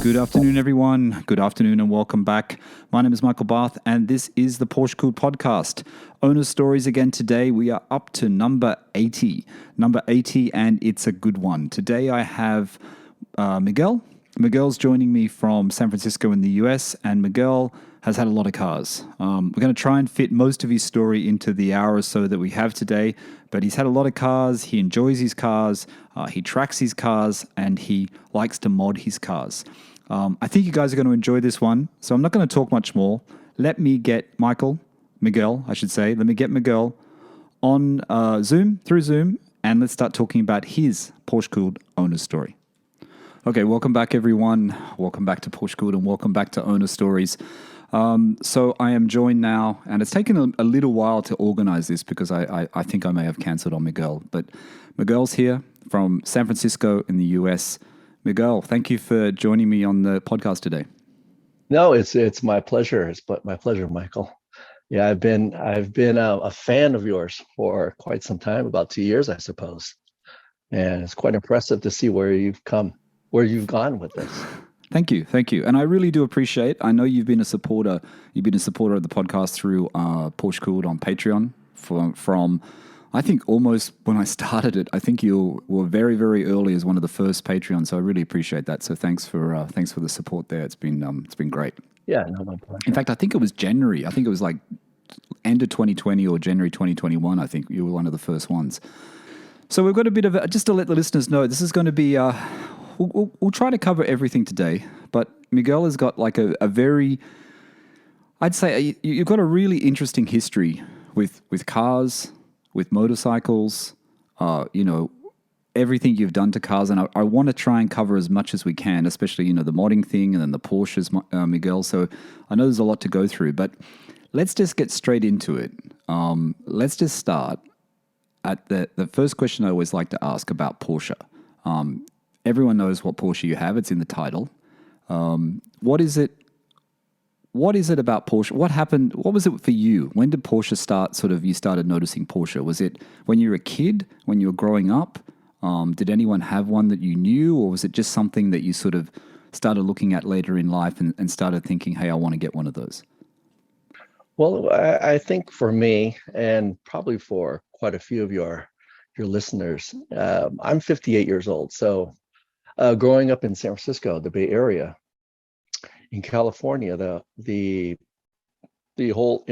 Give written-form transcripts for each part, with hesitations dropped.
Good afternoon, everyone. Good afternoon and welcome back. My name is Michael Barth and this is the PorscheCooled Podcast. Owner stories again today. We are up to number 80. Number 80 and it's a good one. Today I have Miguel. Miguel's joining me from San Francisco in the US and Miguel has had a lot of cars. We're going to try and fit most of his story into the hour or so that we have today, but he's had a lot of cars. He enjoys his cars. He tracks his cars and he likes to mod his cars. I think you guys are going to enjoy this one, so I'm not going to talk much more. Let me get Miguel, on through Zoom, and let's start talking about his PorscheCooled owner story. Okay, welcome back, everyone. Welcome back to PorscheCooled and welcome back to Owner Stories. So I am joined now, and it's taken a little while to organize this because I think I may have canceled on Miguel, but Miguel's here from San Francisco in the US. Miguel, thank you for joining me on the podcast today. No, it's my pleasure. It's my pleasure, Michael. Yeah, I've been a fan of yours for quite some time, about 2 years, I suppose, and it's quite impressive to see where you've gone with this. Thank you, and I really do appreciate. I know you've been a supporter. You've been a supporter of the podcast through PorscheCooled on Patreon from I think almost when I started it. I think you were very, very early as one of the first Patreons, so I really appreciate that. So thanks for the support there. It's been great. Yeah, no, my pleasure. In fact, I think it was January. I think it was like end of 2020 or January 2021. I think you were one of the first ones. So we've got a bit of just to let the listeners know, this is going to be. We'll try to cover everything today, but Miguel has got like a very, I'd say you've got a really interesting history with cars, with motorcycles, everything you've done to cars. And I want to try and cover as much as we can, especially, the modding thing and then the Porsches, Miguel. So I know there's a lot to go through, but let's just get straight into it. Let's just start at the first question I always like to ask about Porsche. Everyone knows what Porsche you have. It's in the title. What is it about Porsche? What happened? What was it for you? When did Porsche start, you started noticing Porsche? Was it when you were a kid, when you were growing up? Did anyone have one that you knew? Or was it just something that you sort of started looking at later in life and started thinking, hey, I want to get one of those? Well, I think for me, and probably for quite a few of your listeners, I'm 58 years old. So growing up in San Francisco, the Bay Area, in California, the whole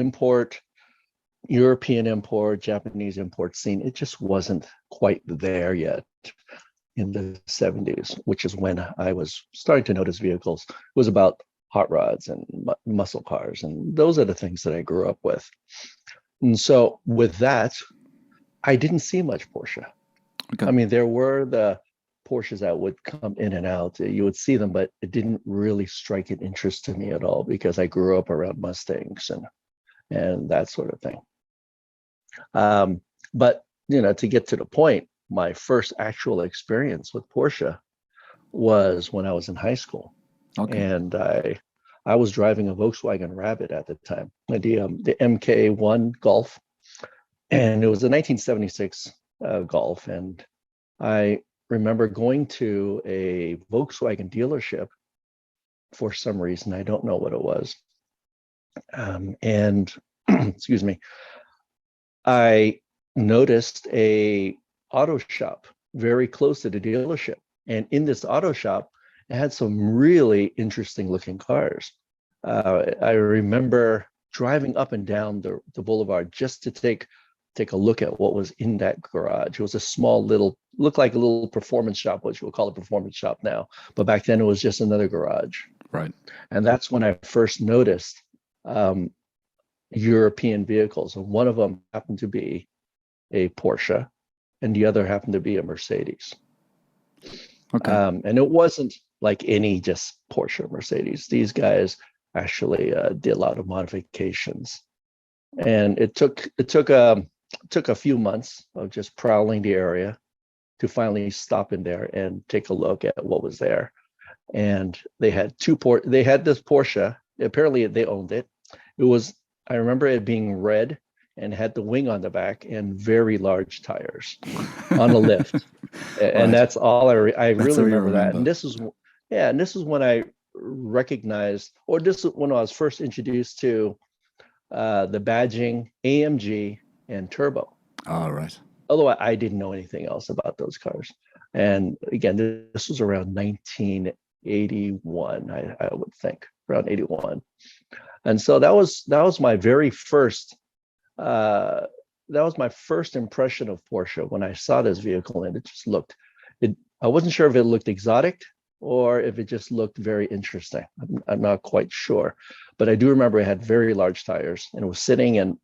European import, Japanese import scene, it just wasn't quite there yet in the 70s, which is when I was starting to notice vehicles. It was about hot rods and muscle cars, and those are the things that I grew up with. And so with that, I didn't see much Porsche. Okay. I mean, there were the Porsches that would come in and out. You would see them, but it didn't really strike an interest to me at all because I grew up around Mustangs and that sort of thing. But to get to the point, my first actual experience with Porsche was when I was in high school. Okay. And I was driving a Volkswagen Rabbit at the time, the MK1 Golf, and it was a 1976 Golf, and I remember going to a Volkswagen dealership for some reason. I don't know what it was. And excuse me, I noticed a auto shop very close to the dealership. And in this auto shop, it had some really interesting looking cars. I remember driving up and down the boulevard just to take a look at what was in that garage. It was a small looked like a little performance shop, which we'll call a performance shop now. But back then it was just another garage. Right. And that's when I first noticed European vehicles. And one of them happened to be a Porsche and the other happened to be a Mercedes. Okay. And it wasn't like any just Porsche or Mercedes. These guys actually did a lot of modifications. And it took a few months of just prowling the area to finally stop in there and take a look at what was there. And they had they had this Porsche. Apparently they owned it. I remember it being red and had the wing on the back and very large tires on a lift. And that's all I really remember that. And this is when I recognized, or this is when I was first introduced to the badging, AMG, and Turbo. Oh, right. Although I didn't know anything else about those cars. And again, this was around 1981, I would think, around 81. And so that was my very first impression of Porsche when I saw this vehicle, and it just looked, I wasn't sure if it looked exotic or if it just looked very interesting. I'm not quite sure, but I do remember it had very large tires, and it was sitting, and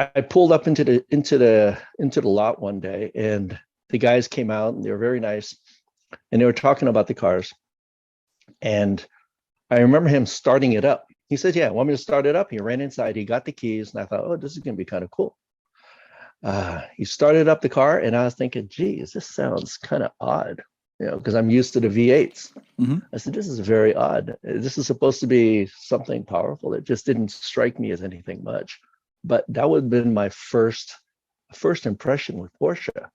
I pulled up into the lot one day, and the guys came out, and they were very nice, and they were talking about the cars. And I remember him starting it up. He said, "Yeah, want me to start it up?" He ran inside, he got the keys, and I thought, "Oh, this is going to be kind of cool." He started up the car, and I was thinking, "Geez, this sounds kind of odd," because I'm used to the V8s. Mm-hmm. I said, "This is very odd. This is supposed to be something powerful." It just didn't strike me as anything much. But that would have been my first impression with Porsche.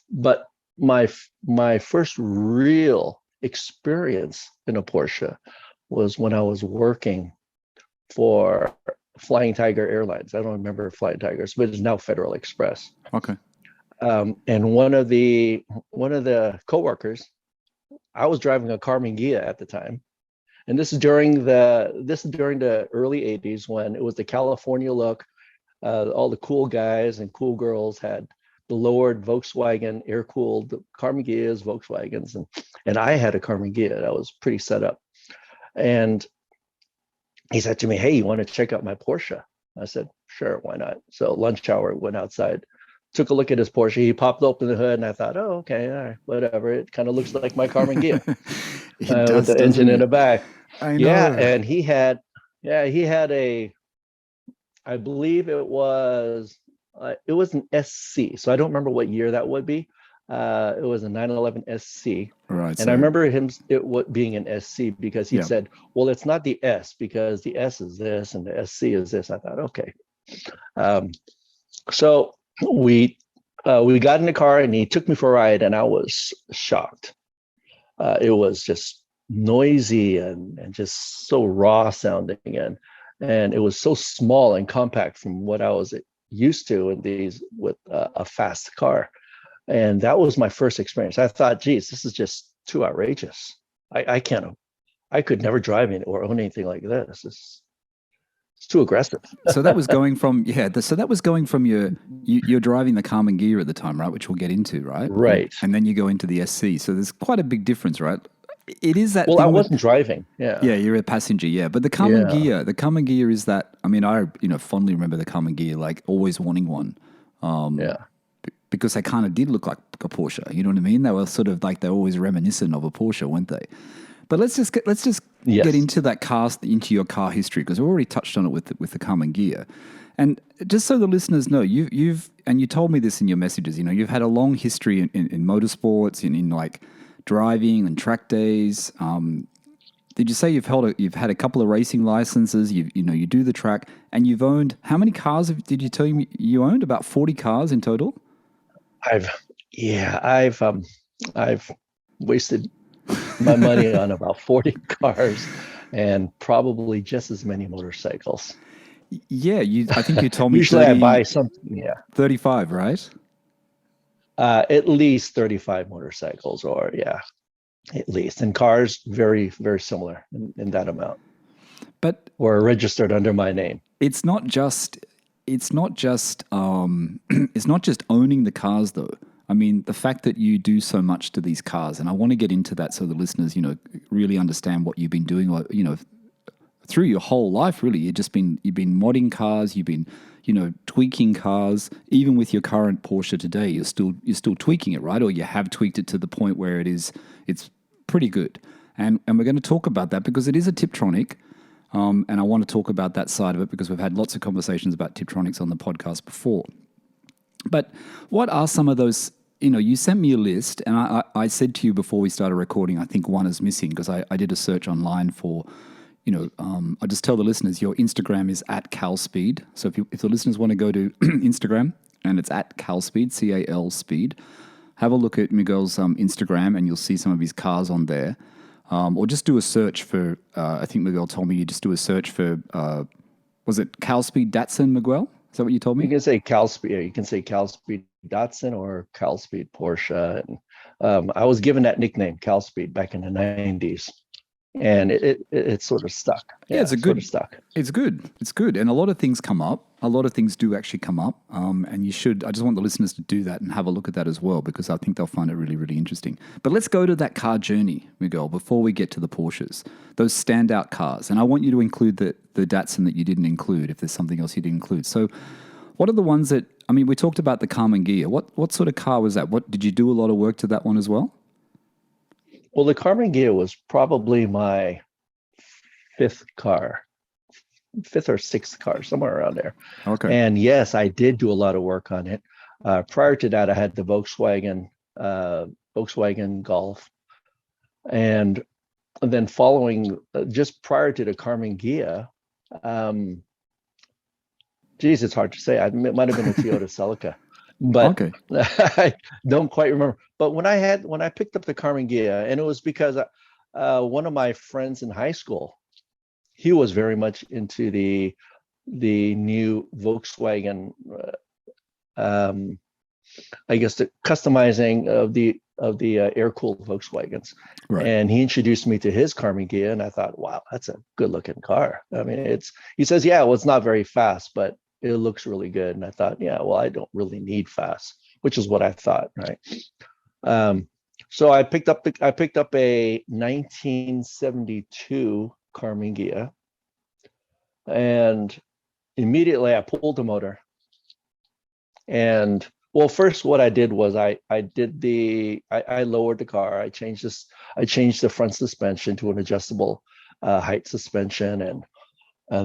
But my first real experience in a Porsche was when I was working for Flying Tiger Airlines. I don't remember Flying Tigers, but it's now Federal Express. Okay. And one of the coworkers, I was driving a Carmen Ghia at the time. And this is during the early 80s, when it was the California look. All the cool guys and cool girls had the lowered Volkswagen air-cooled Carmen Ghias, Volkswagens, and I had a Carmen Ghia that was pretty set up. And he said to me, "Hey, you want to check out my Porsche?" I said, "Sure, why not?" So lunch hour, went outside, took a look at his Porsche. He popped open the hood, and I thought, "Oh, okay, all right, whatever. It kind of looks like my Carmen Ghia." With the engine in the back. I know. Yeah, and he had I believe it was an SC. So I don't remember what year that would be. It was a 911 SC. Right. And I remember being an SC because he said, "Well, it's not the S because the S is this and the SC is this." I thought, okay. So we got in the car, and he took me for a ride, and I was shocked. It was just noisy and just so raw sounding, and it was so small and compact from what I was used to with a fast car. And that was my first experience. I thought, geez, this is just too outrageous. I could never drive or own anything like this. It's too aggressive. So that was going from you're driving the Carmen Ghia at the time, right? Which we'll get into, right? Right. And then you go into the SC. So there's quite a big difference, right? It is that. Well, I wasn't driving. Yeah. Yeah, you're a passenger. Yeah, but the Carmen Ghia is that. I mean, I fondly remember the Carmen Ghia, like always wanting one. Because they kind of did look like a Porsche. You know what I mean? They were sort of like, they're always reminiscent of a Porsche, weren't they? But let's just get into that into your car history, because we already touched on it with the Carmen Ghia. And just so the listeners know, you told me this in your messages. You've had a long history in motorsports, in like driving and track days. Did you say you've had a couple of racing licenses? You do the track, and you've owned how many cars? Did you tell me you owned? About 40 cars in total. I've wasted my money on about 40 cars and probably just as many motorcycles. Yeah, I think you told me usually 30, I buy something. Yeah, 35, right? At least 35 motorcycles, at least, and cars very, very similar in that amount. But or registered under my name. It's not just owning the cars, though. I mean, the fact that you do so much to these cars, and I want to get into that so the listeners, really understand what you've been doing, through your whole life. Really, you've been modding cars, you've been, tweaking cars. Even with your current Porsche today, you're still tweaking it, right? Or you have tweaked it to the point where it's pretty good. And we're going to talk about that because it is a Tiptronic. And I want to talk about that side of it because we've had lots of conversations about Tiptronics on the podcast before. But what are some of those, you sent me a list, and I said to you before we started recording, I think one is missing because I did a search online for, I just tell the listeners, your Instagram is @calspeed. So if the listeners want to go to Instagram, and it's @calspeed, CAL speed, have a look at Miguel's Instagram, and you'll see some of his cars on there. Or just do a search for, I think Miguel told me you just do a search for, was it calspeed Datsun, Miguel? Is that what you told me? You can say calspeed, you can say calspeed Datsun or calspeed Porsche. And I was given that nickname, calspeed, back in the 90s. And it sort of stuck. Yeah, it's sort of stuck. It's good. It's good. And a lot of things come up. A lot of things do actually come up. And you should, I just want the listeners to do that and have a look at that as well, because I think they'll find it really, really interesting. But let's go to that car journey, Miguel, before we get to the Porsches, those standout cars. And I want you to include the Datsun that you didn't include, if there's something else you didn't include. So what are the ones that, I mean, we talked about the Carmen Ghia. What sort of car was that? What, did you do a lot of work to that one as well? Well, the Carmen Ghia was probably my fifth or sixth car, somewhere around there. Okay. And yes, I did do a lot of work on it. Prior to that, I had the Volkswagen Golf. And then following, just prior to the Carmen Ghia, it's hard to say. It might have been a Toyota Celica. But okay. I don't quite remember. But when I picked up the Carmen Ghia, and it was because one of my friends in high school, he was very much into the new Volkswagen, I guess the customizing of the air-cooled Volkswagens. Right. And he introduced me to his Carmen Ghia, and I thought, wow, that's a good-looking car. I mean, he says, yeah, well, it's not very fast, but it looks really good. And I thought, yeah, well, I don't really need fast, which is what I thought, right? So I picked up a 1972 Carmen Ghia, and immediately I pulled the motor. And well, first what I did was I lowered the car. I changed the front suspension to an adjustable height suspension, and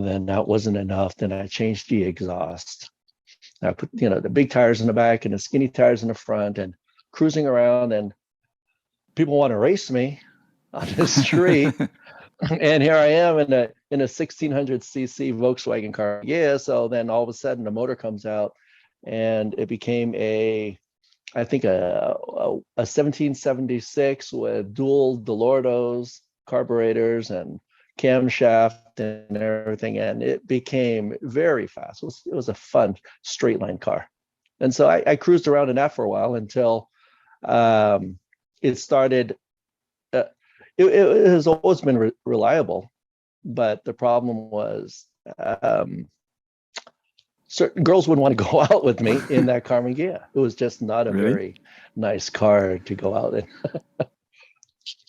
then that wasn't enough. Then I changed the exhaust. I put, the big tires in the back and the skinny tires in the front, and cruising around, and people want to race me on the street. And here I am in a 1600cc Volkswagen car. Yeah. So then all of a sudden the motor comes out, and it became I think a 1776 with dual Delordos carburetors and camshaft and everything, and it became very fast. It was a fun straight line car. And so I cruised around in that for a while until it started. It has always been reliable, but the problem was certain girls wouldn't want to go out with me in that Carmen Ghia. It was just not a very nice car to go out in.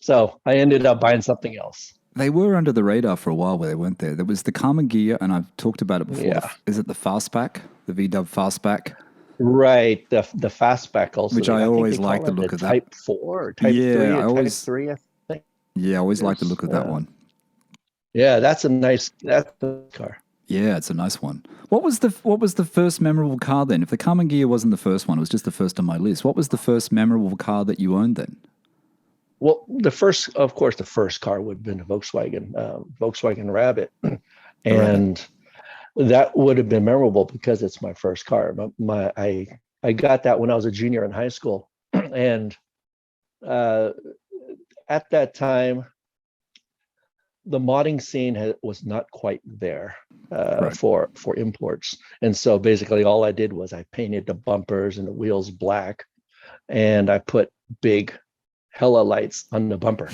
So I ended up buying something else. They were under the radar for a while where they weren't there. There was the Carmen Ghia, and I've talked about it before. Yeah. Is it the Fastback, the VW Fastback? Right, the Fastback also. Which I always like the look of that. Type 4 or Type 3 or Type 3, I think. Yeah, I always like the look of that one. Yeah, that's the car. Yeah, it's a nice one. What was the first memorable car then? If the Carmen Ghia wasn't the first one, it was just the first on my list. What was the first memorable car that you owned then? Well, the first car would have been a Volkswagen Rabbit, and that would have been memorable because it's my first car. I got that when I was a junior in high school, and at that time, the modding scene was not quite there for imports, and so basically all I did was I painted the bumpers and the wheels black, and I put big hella lights on the bumper.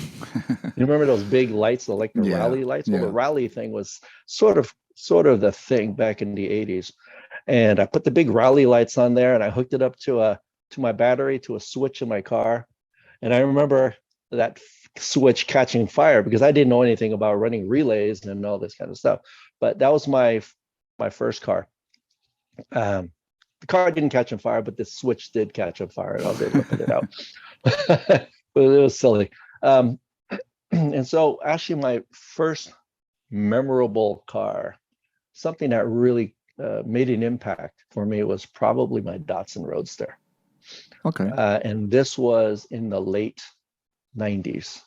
You remember those big lights, like the rally lights? Well, the rally thing was sort of the thing back in the 80s. And I put the big rally lights on there, and I hooked it up to my battery, to a switch in my car. And I remember that switch catching fire because I didn't know anything about running relays and all this kind of stuff. But that was my first car. The car didn't catch on fire, but the switch did catch on fire, and I was able to put it out. But it was silly. And so actually my first memorable car, something that really made an impact for me, was probably my Datsun Roadster. Okay. And this was in the late 90s.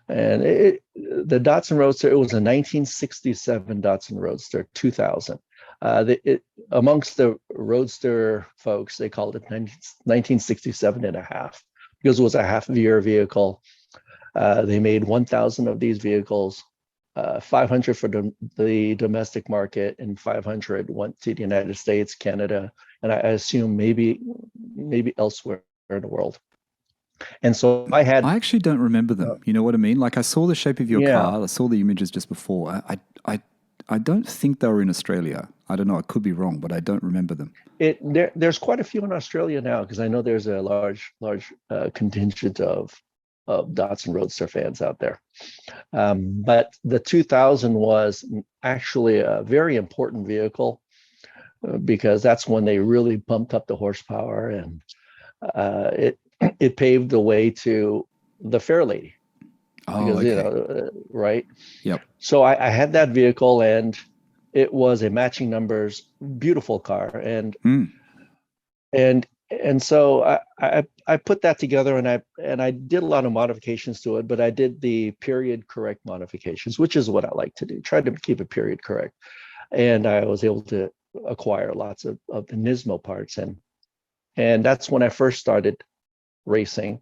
And the Datsun Roadster, it was a 1967 Datsun Roadster 2000. Amongst the Roadster folks, they called it 1967 and a half because it was a half-year vehicle. They made 1,000 of these vehicles, 500 for the domestic market, and 500 went to the United States, Canada, and I assume maybe elsewhere in the world. And so I actually don't remember them. You know what I mean? Like I saw the shape of your car. I saw the images just before. I don't think they were in Australia. I don't know. I could be wrong, but I don't remember them. There's quite a few in Australia now because I know there's a large contingent of Datsun Roadster fans out there. But the 2000 was actually a very important vehicle because that's when they really pumped up the horsepower, and it paved the way to the Fairlady. Oh, because, okay. Right? Yep. So I had that vehicle, and it was a matching numbers, beautiful car, and so I put that together, and I did a lot of modifications to it, but I did the period correct modifications, which is what I like to do. Try to keep it period correct, and I was able to acquire lots of the Nismo parts, and that's when I first started racing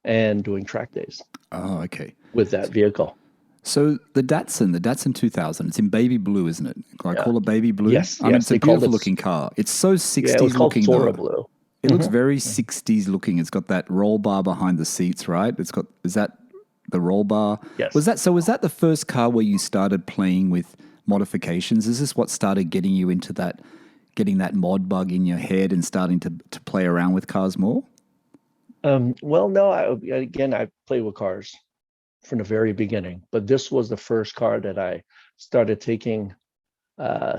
and doing track days. Oh, okay. With that vehicle. So the Datsun 2000, it's in baby blue, isn't it? I call it baby blue. Yes, I mean, it's a beautiful looking car. It's so 60s looking. Toro blue. It looks very 60s looking. It's got that roll bar behind the seats, right? Is that the roll bar? Yes. Was that the first car where you started playing with modifications? Is this what started getting you into that, getting that mod bug in your head and starting to play around with cars more? Well, no, I played with cars from the very beginning, but this was the first car that I started taking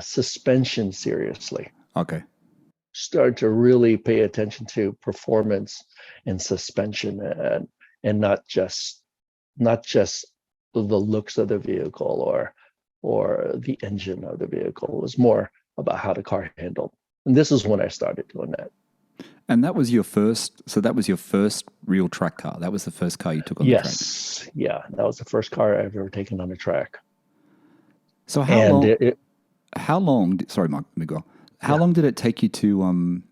suspension seriously. Okay. Started to really pay attention to performance and suspension, and not just the looks of the vehicle or the engine of the vehicle. It was more about how the car handled. And this is when I started doing that. And that was your first real track car. That was the first car you took on the track. Yes. Yeah. That was the first car I've ever taken on the track. So how long, sorry, Miguel, how long did it take you to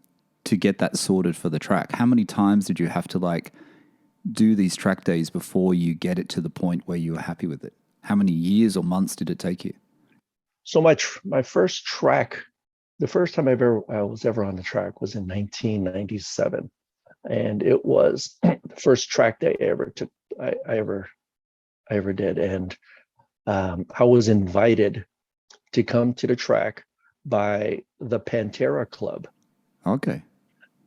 get that sorted for the track? How many times did you have to do these track days before you get it to the point where you were happy with it? How many years or months did it take you? So my first track, the first time I was ever on the track was in 1997, and it was the first track day I ever did, and I was invited to come to the track by the Pantera Club. Okay.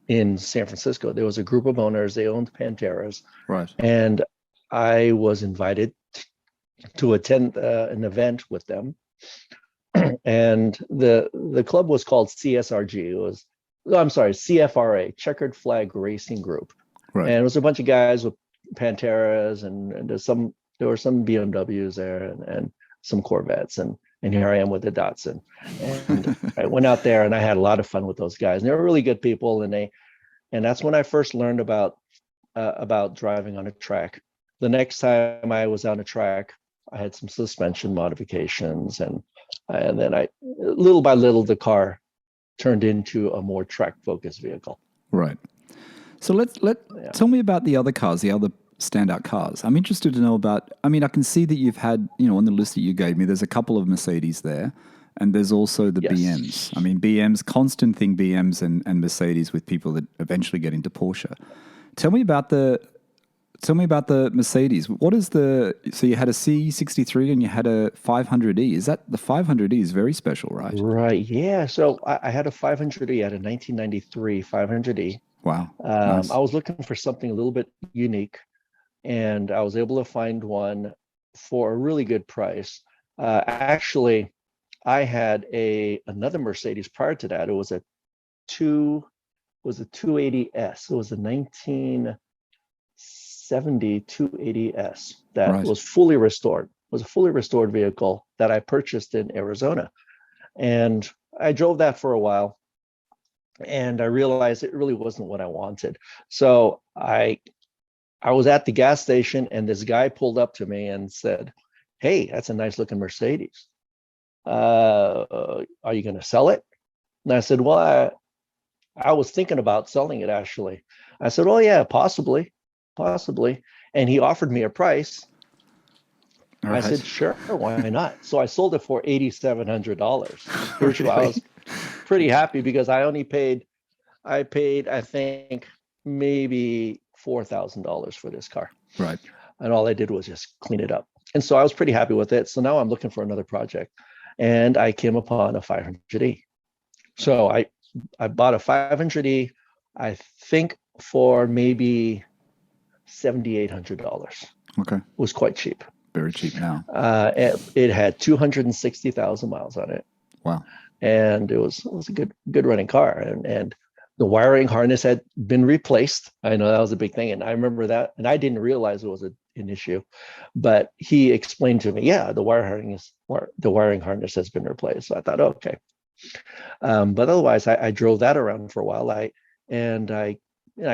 In San Francisco, there was a group of owners. They owned Panteras, right? And I was invited to attend an event with them. And the club was called CSRG. CFRA, Checkered Flag Racing Group. Right. And it was a bunch of guys with Panteras, and there were some BMWs there, and some Corvettes, and here I am with the Datsun. And I went out there and I had a lot of fun with those guys. And they were really good people, and that's when I first learned about driving on a track. The next time I was on a track, I had some suspension modifications, and then little by little, the car turned into a more track-focused vehicle. Right. So tell me about the other cars, the other standout cars. I'm interested to know about, I can see that you've had, on the list that you gave me, there's a couple of Mercedes there, and there's also the BMs. BMs, constant thing, BMs and Mercedes with people that eventually get into Porsche. Tell me about the Mercedes. So you had a C63 and you had a 500E. Is that the 500E is very special, right? Right. Yeah. So I had a 500E, I had a 1993 500E. Wow. Nice. I was looking for something a little bit unique, and I was able to find one for a really good price. Actually, I had another Mercedes prior to that. It was a 280S. It was a 1970 280S that was fully restored. It was a fully restored vehicle that I purchased in Arizona, and I drove that for a while. And I realized it really wasn't what I wanted. So I was at the gas station, and this guy pulled up to me and said, "Hey, that's a nice looking Mercedes. are you going to sell it? And I said, well, I was thinking about selling it actually. I said, oh yeah, possibly. And he offered me a price. All I right. said, sure, why not? So I sold it for $8,700, which I Really? was pretty happy because I paid, I think, maybe $4,000 for this car. Right. And all I did was just clean it up. And so I was pretty happy with it. So now I'm looking for another project. And I came upon a 500E. So I bought a 500E, I think for maybe $7,800. Okay. It was quite cheap. Very cheap now. It had 260,000 miles on it. Wow. And it was a good running car. And the wiring harness had been replaced. I know that was a big thing. And I remember that. And I didn't realize it was an issue. But he explained to me, yeah, the wiring harness has been replaced. So I thought, okay. But otherwise, I drove that around for a while. I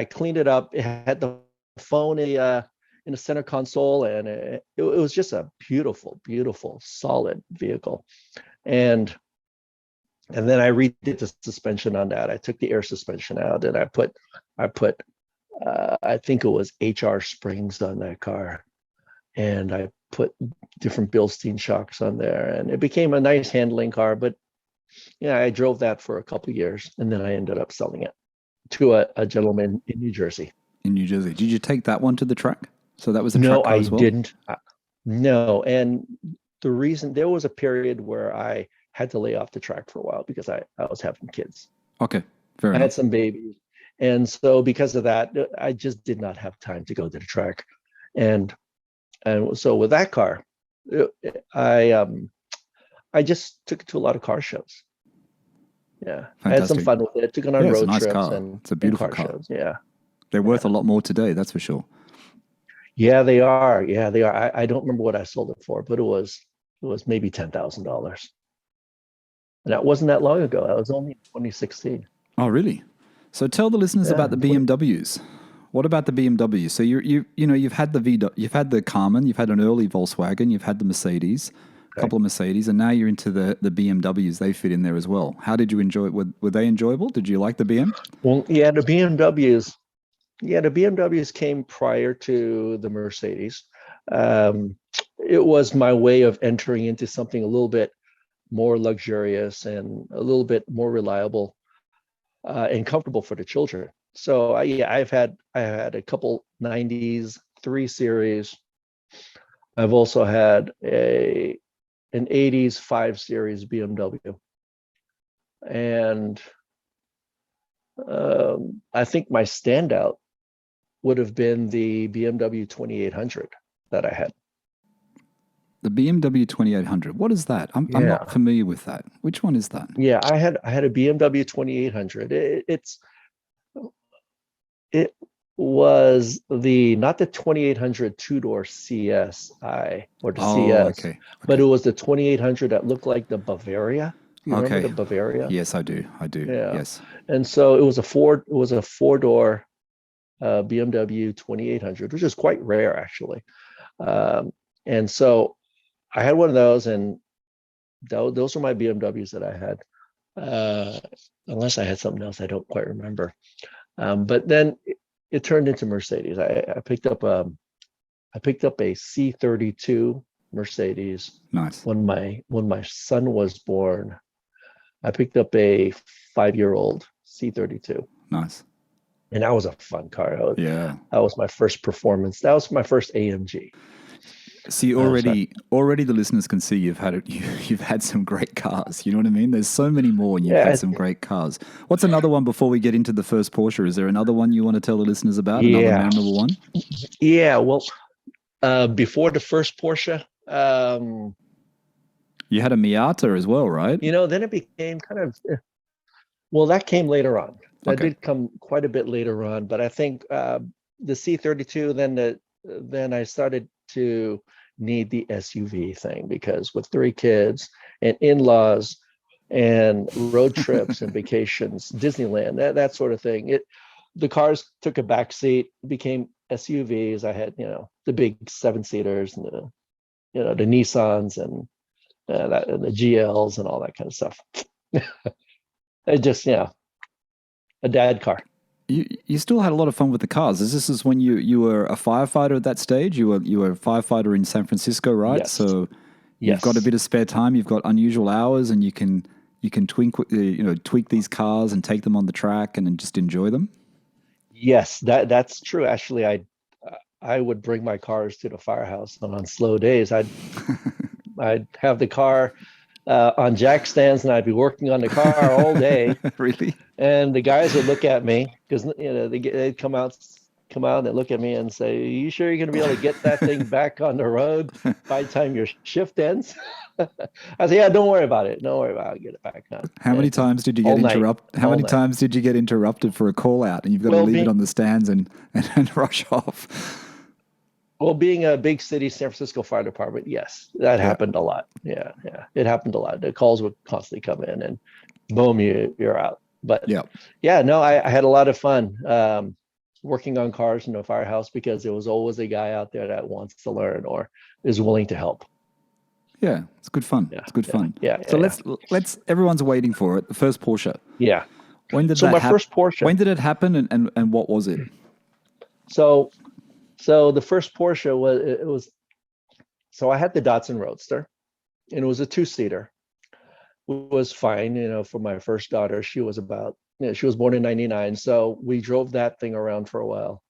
cleaned it up. It had the phone in the center console, and it was just a beautiful, solid vehicle. And then I redid the suspension on that. I took the air suspension out, and I put I think it was HR springs on that car, and I put different Bilstein shocks on there, and it became a nice handling car. But yeah, I drove that for a couple of years, and then I ended up selling it to a gentleman in New Jersey. In New Jersey. Did you take that one to the track? So that was a track No, car as well? I didn't. No, and the reason, there was a period where I had to lay off the track for a while because I was having kids. Okay, fair I enough. had some babies. And so because of that, I just did not have time to go to the track. And so with that car, I just took it to a lot of car shows. Yeah. Fantastic. I had some fun with it. Took it on road it's a nice trips car. and It's a beautiful car car. shows. Yeah. They're worth a lot more today, that's for sure. Yeah, they are. Yeah, they are. I don't remember what I sold it for, but it was maybe $10,000. And that wasn't that long ago. That was only 2016. Oh, really? So tell the listeners about the BMWs. What about the BMW? So you've had you've had the Carmen, you've had an early Volkswagen, you've had the Mercedes, a couple of Mercedes, and now you're into the BMWs. They fit in there as well. How did you enjoy it? Were they enjoyable? Did you like the BM? Well, yeah, the BMWs. Yeah, the BMWs came prior to the Mercedes. It was my way of entering into something a little bit more luxurious and a little bit more reliable and comfortable for the children. So I had a couple 90s 3 Series. I've also had an 80s 5 Series BMW. And I think my standout would have been the BMW 2800 that I had. The BMW 2800. What is that? I'm not familiar with that. Which one is that? Yeah, I had a BMW 2800. It was not the 2800 two-door CSI or the CS, okay. But it was the 2800 that looked like the Bavaria. You remember the Bavaria? Yes, I do. Yeah. Yes. And so it was a four-door BMW 2800, which is quite rare actually. And so I had one of those, and those were my BMWs that I had. Unless I had something else, I don't quite remember. But then it turned into Mercedes. I picked up a C32 Mercedes. Nice. When my son was born, I picked up a 5-year-old C32. Nice. And that was a fun car. That was my first performance. That was my first AMG. See, already the listeners can see you've had some great cars. You know what I mean? There's so many more, and you've had some great cars. What's another one before we get into the first Porsche? Is there another one you want to tell the listeners about? Another memorable one? Yeah. Well, before the first Porsche, you had a Miata as well, right? Then it became kind of. Well, that came later on. That did come quite a bit later on, but I think the C32. Then I started to need the SUV thing, because with 3 kids and in-laws and road trips and vacations, Disneyland, that sort of thing, the cars took a back seat, became SUVs. I had the big 7-seaters and the Nissans and the GLs and all that kind of stuff. It just, a dad car. You still had a lot of fun with the cars. This is when you were a firefighter at that stage. You were a firefighter in San Francisco, right? Yes. So you've Yes. got a bit of spare time. You've got unusual hours, and you can tweak these cars and take them on the track and then just enjoy them. Yes, that's true. Actually, I would bring my cars to the firehouse, and on slow days, I'd have the car on jack stands, and I'd be working on the car all day. Really? And the guys would look at me because they'd come out and they'd look at me and say, "Are you sure you're going to be able to get that thing back on the road by the time your shift ends?" I said, "Yeah, don't worry about it. Don't worry about it. I'll get it back on." How many times did you get interrupted? How many times did you get interrupted for a call out, and you've got to leave it on the stands and rush off? Well, being a big city San Francisco fire department, yes, that happened a lot. Yeah, it happened a lot. The calls would constantly come in, and boom, you're out. But no, I had a lot of fun working on cars in the firehouse because there was always a guy out there that wants to learn or is willing to help. Yeah, it's good fun. It's good fun. Yeah. So let's everyone's waiting for it. The first Porsche. Yeah. When did first Porsche. When did it happen, and what was it? So the first Porsche was I had the Datsun Roadster, and it was a 2-seater. It was fine, for my first daughter. She was she was born in 99, so we drove that thing around for a while,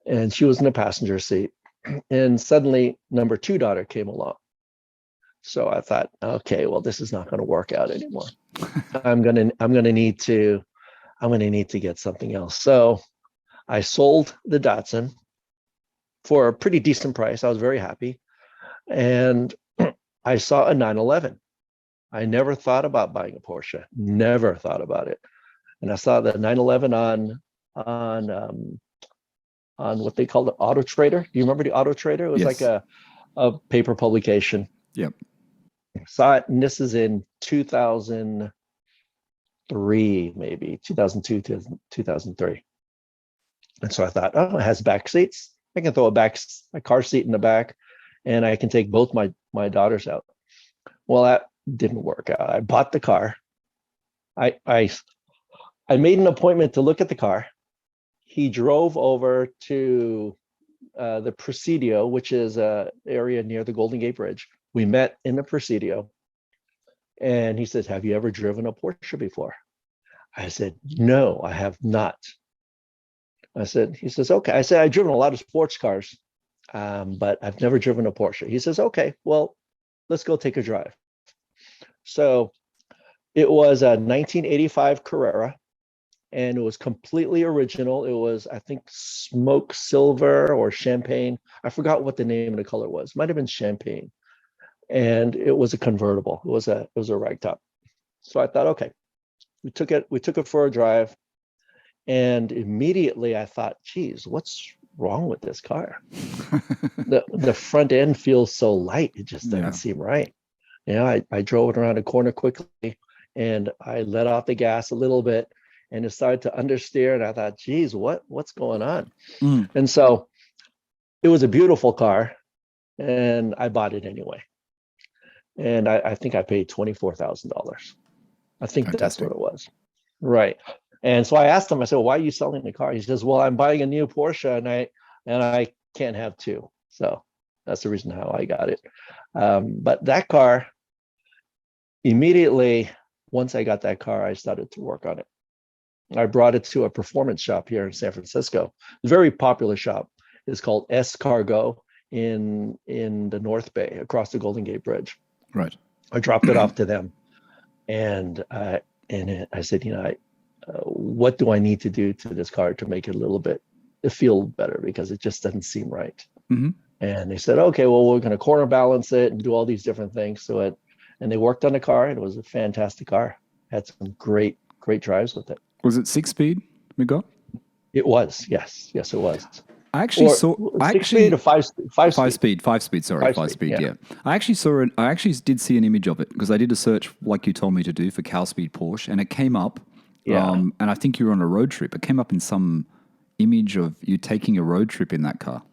and she was in the passenger seat. And suddenly, number 2 daughter came along. So I thought, okay, well, this is not going to work out anymore. I'm gonna need to get something else. So I sold the Datsun for a pretty decent price. I was very happy, and I saw a 911. I never thought about buying a Porsche. Never thought about it. And I saw the 911 on what they called the Auto Trader. Do you remember the Auto Trader? It was like a paper publication. Yep. Saw it, and this is in 2003, maybe 2002, 2003. And so I thought, oh, it has back seats. I can throw a car seat in the back, and I can take both my daughters out. Well, that didn't work out. I bought the car. I made an appointment to look at the car. He drove over to the Presidio, which is an area near the Golden Gate Bridge. We met in the Presidio, and he says, "Have you ever driven a Porsche before?" I said, "No, I have not." He says, "Okay." I said, "I've driven a lot of sports cars, but I've never driven a Porsche." He says, "Okay, well, let's go take a drive." So it was a 1985 Carrera, and it was completely original. It was, I think, smoke silver or champagne. I forgot what the name of the color was. Might have been champagne. And it was a convertible. It was a ragtop. So I thought, okay, we took it for a drive, and immediately I thought, geez, what's wrong with this car? the front end feels so light. It just doesn't seem right. I drove it around a corner quickly, and I let off the gas a little bit, and it started to understeer. And I thought, geez, what's going on? And so it was a beautiful car, and I bought it anyway. And I think I paid $24,000. I think Fantastic. That's what it was. Right. And so I asked him, I said, "Well, why are you selling the car?" He says, "Well, I'm buying a new Porsche, and I can't have two." So that's the reason how I got it. But that car, immediately, once I got that car, I started to work on it. I brought it to a performance shop here in San Francisco. A very popular shop. It's called S Cargo in the North Bay, across the Golden Gate Bridge. Right. I dropped it off to them, and I said, what do I need to do to this car to make it a little bit feel better, because it just doesn't seem right. Mm-hmm. And they said, okay, well, we're going to corner balance it and do all these different things to it. And they worked on the car, and it was a fantastic car. Had some great drives with it. Was it 6-speed, Miguel? It was, yes, it was. I actually saw. Five speed. Sorry, five speed. Yeah. I actually did see an image of it, because I did a search like you told me to do for calspeed Porsche, and it came up. Yeah. And I think you were on a road trip. It came up in some image of you taking a road trip in that car.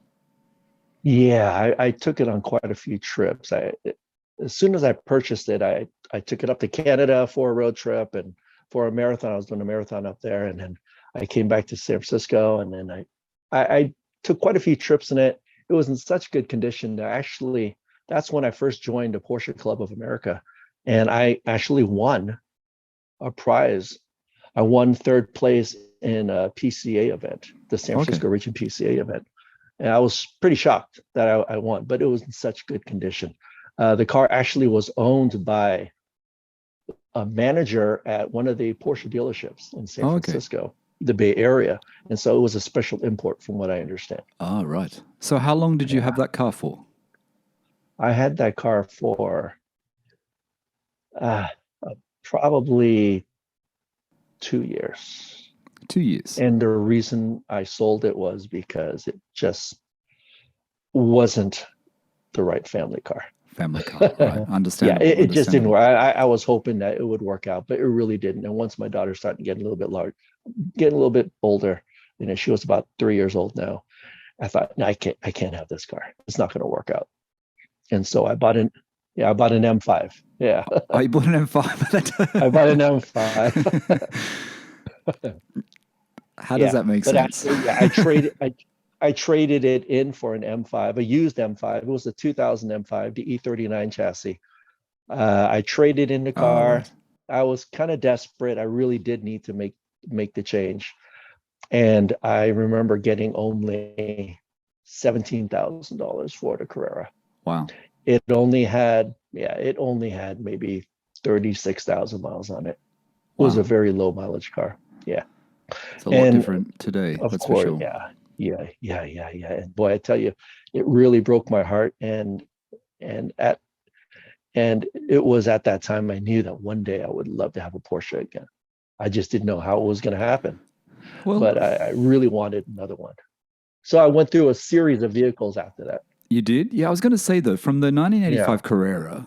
Yeah, I took it on quite a few trips. As soon as I purchased it, I I took it up to Canada for a road trip and for a marathon. I was doing a marathon up there, and then I came back to San Francisco, and then I took quite a few trips in it. It was in such good condition that actually that's when I first joined the Porsche Club of America, and I actually won a prize. I won third place in a PCA event, the San Francisco Region PCA event. And I was pretty shocked that I won, but it was in such good condition. The car actually was owned by a manager at one of the Porsche dealerships in San Francisco, the Bay Area. And so it was a special import from what I understand. Oh, right. So how long did you have that car for? I had that car for probably 2 years. 2 years. And the reason I sold it was because it just wasn't the right family car. Family car, right? Understandable. Yeah, it just didn't work. I was hoping that it would work out, but it really didn't. And once my daughter started getting a little bit large, getting a little bit older, she was about 3 years old now. I thought, no, I can't have this car. It's not going to work out. And so I bought an M5. Yeah. Oh, you bought an M5? I bought an M5. How does that make sense? I traded it in for an M5, a used M5. It was a 2000 M5, the E39 chassis. I traded in the car. Right. I was kind of desperate. I really did need to make the change. And I remember getting only $17,000 for the Carrera. Wow. It only had maybe 36,000 miles on it. It was a very low mileage car. Yeah. It's a lot different today. Of that's course. For sure. Yeah. And boy, I tell you, it really broke my heart. And it was at that time I knew that one day I would love to have a Porsche again. I just didn't know how it was going to happen. Well, but I really wanted another one. So I went through a series of vehicles after that. You did? Yeah, I was going to say though, from the 1985 Carrera,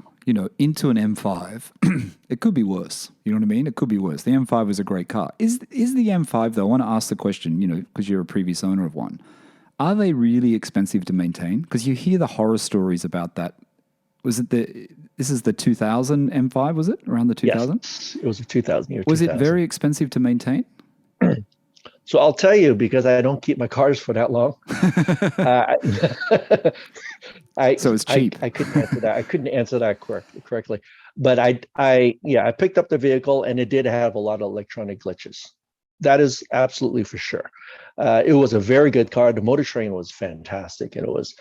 into an M5, it could be worse. You know what I mean? It could be worse. The M5 was a great car. Is the M5 though? I want to ask the question, because you're a previous owner of one. Are they really expensive to maintain? Because you hear the horror stories about that. This is the 2000 M5, was it? Around the 2000? Yes, it was a 2000 year. Was it very expensive to maintain? So I'll tell you, because I don't keep my cars for that long. So it's cheap. I couldn't answer that. I couldn't answer that correctly. But I picked up the vehicle, and it did have a lot of electronic glitches. That is absolutely for sure. It was a very good car. The motor train was fantastic, and it was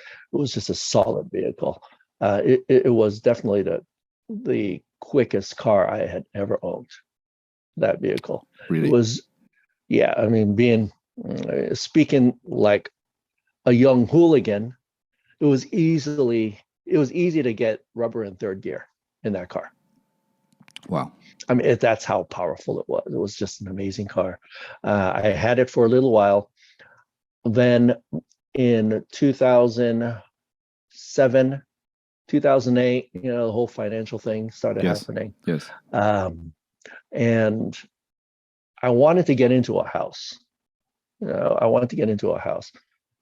just a solid vehicle. It was definitely the quickest car I had ever owned. That vehicle. Really? It was. Yeah, I mean, speaking like a young hooligan, it was easy to get rubber in third gear in that car. Wow. I mean, that's how powerful it was. It was just an amazing car. I had it for a little while. Then in 2007, 2008, the whole financial thing started happening. Yes. And I wanted to get into a house. I wanted to get into a house.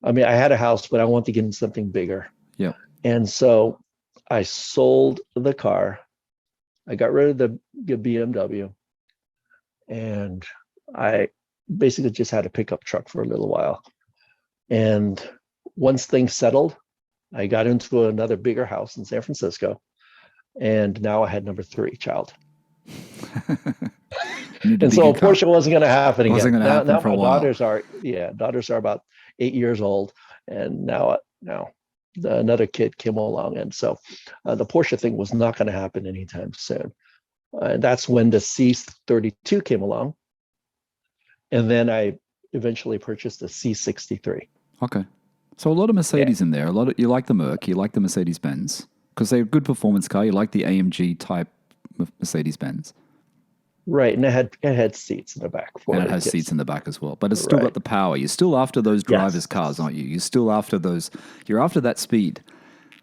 I mean, I had a house, but I wanted to get into something bigger. Yeah. And so I sold the car. I got rid of the BMW, and I basically just had a pickup truck for a little while. And once things settled, I got into another bigger house in San Francisco, and now I had number 3 child. And so Porsche wasn't going to happen again. Now my daughters are about 8 years old, and now another kid came along, and so the Porsche thing was not going to happen anytime soon. And that's when the C32 came along, and then I eventually purchased the C63. Okay, so a lot of Mercedes in there. You like the Merc, you like the Mercedes Benz because they're a good performance car. You like the AMG type Mercedes Benz. Right, and it had seats in the back. And it has seats in the back as well. But it's still got the power. You're still after those driver's cars, aren't you? You're still after those. You're after that speed.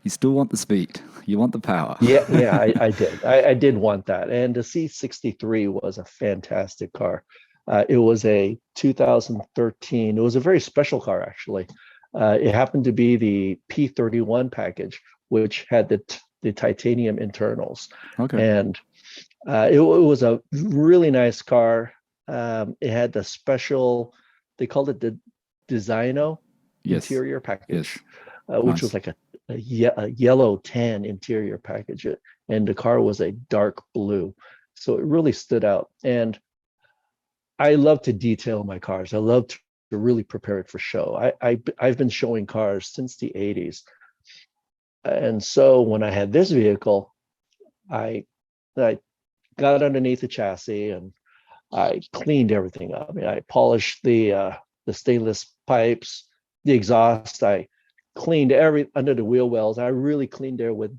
You still want the speed. You want the power. Yeah, I did. I did want that. And the C63 was a fantastic car. It was a 2013. It was a very special car, actually. It happened to be the P31 package, which had the titanium internals. Okay. And It was a really nice car. It had the special, they called it the Designo interior package, which was like a yellow tan interior package. And the car was a dark blue. So it really stood out. And I love to detail my cars. I love to really prepare it for show. I've been showing cars since the 80s. And so when I had this vehicle, I got underneath the chassis and I cleaned everything up. I mean, I polished the stainless pipes, the exhaust. I cleaned under the wheel wells. I really cleaned there with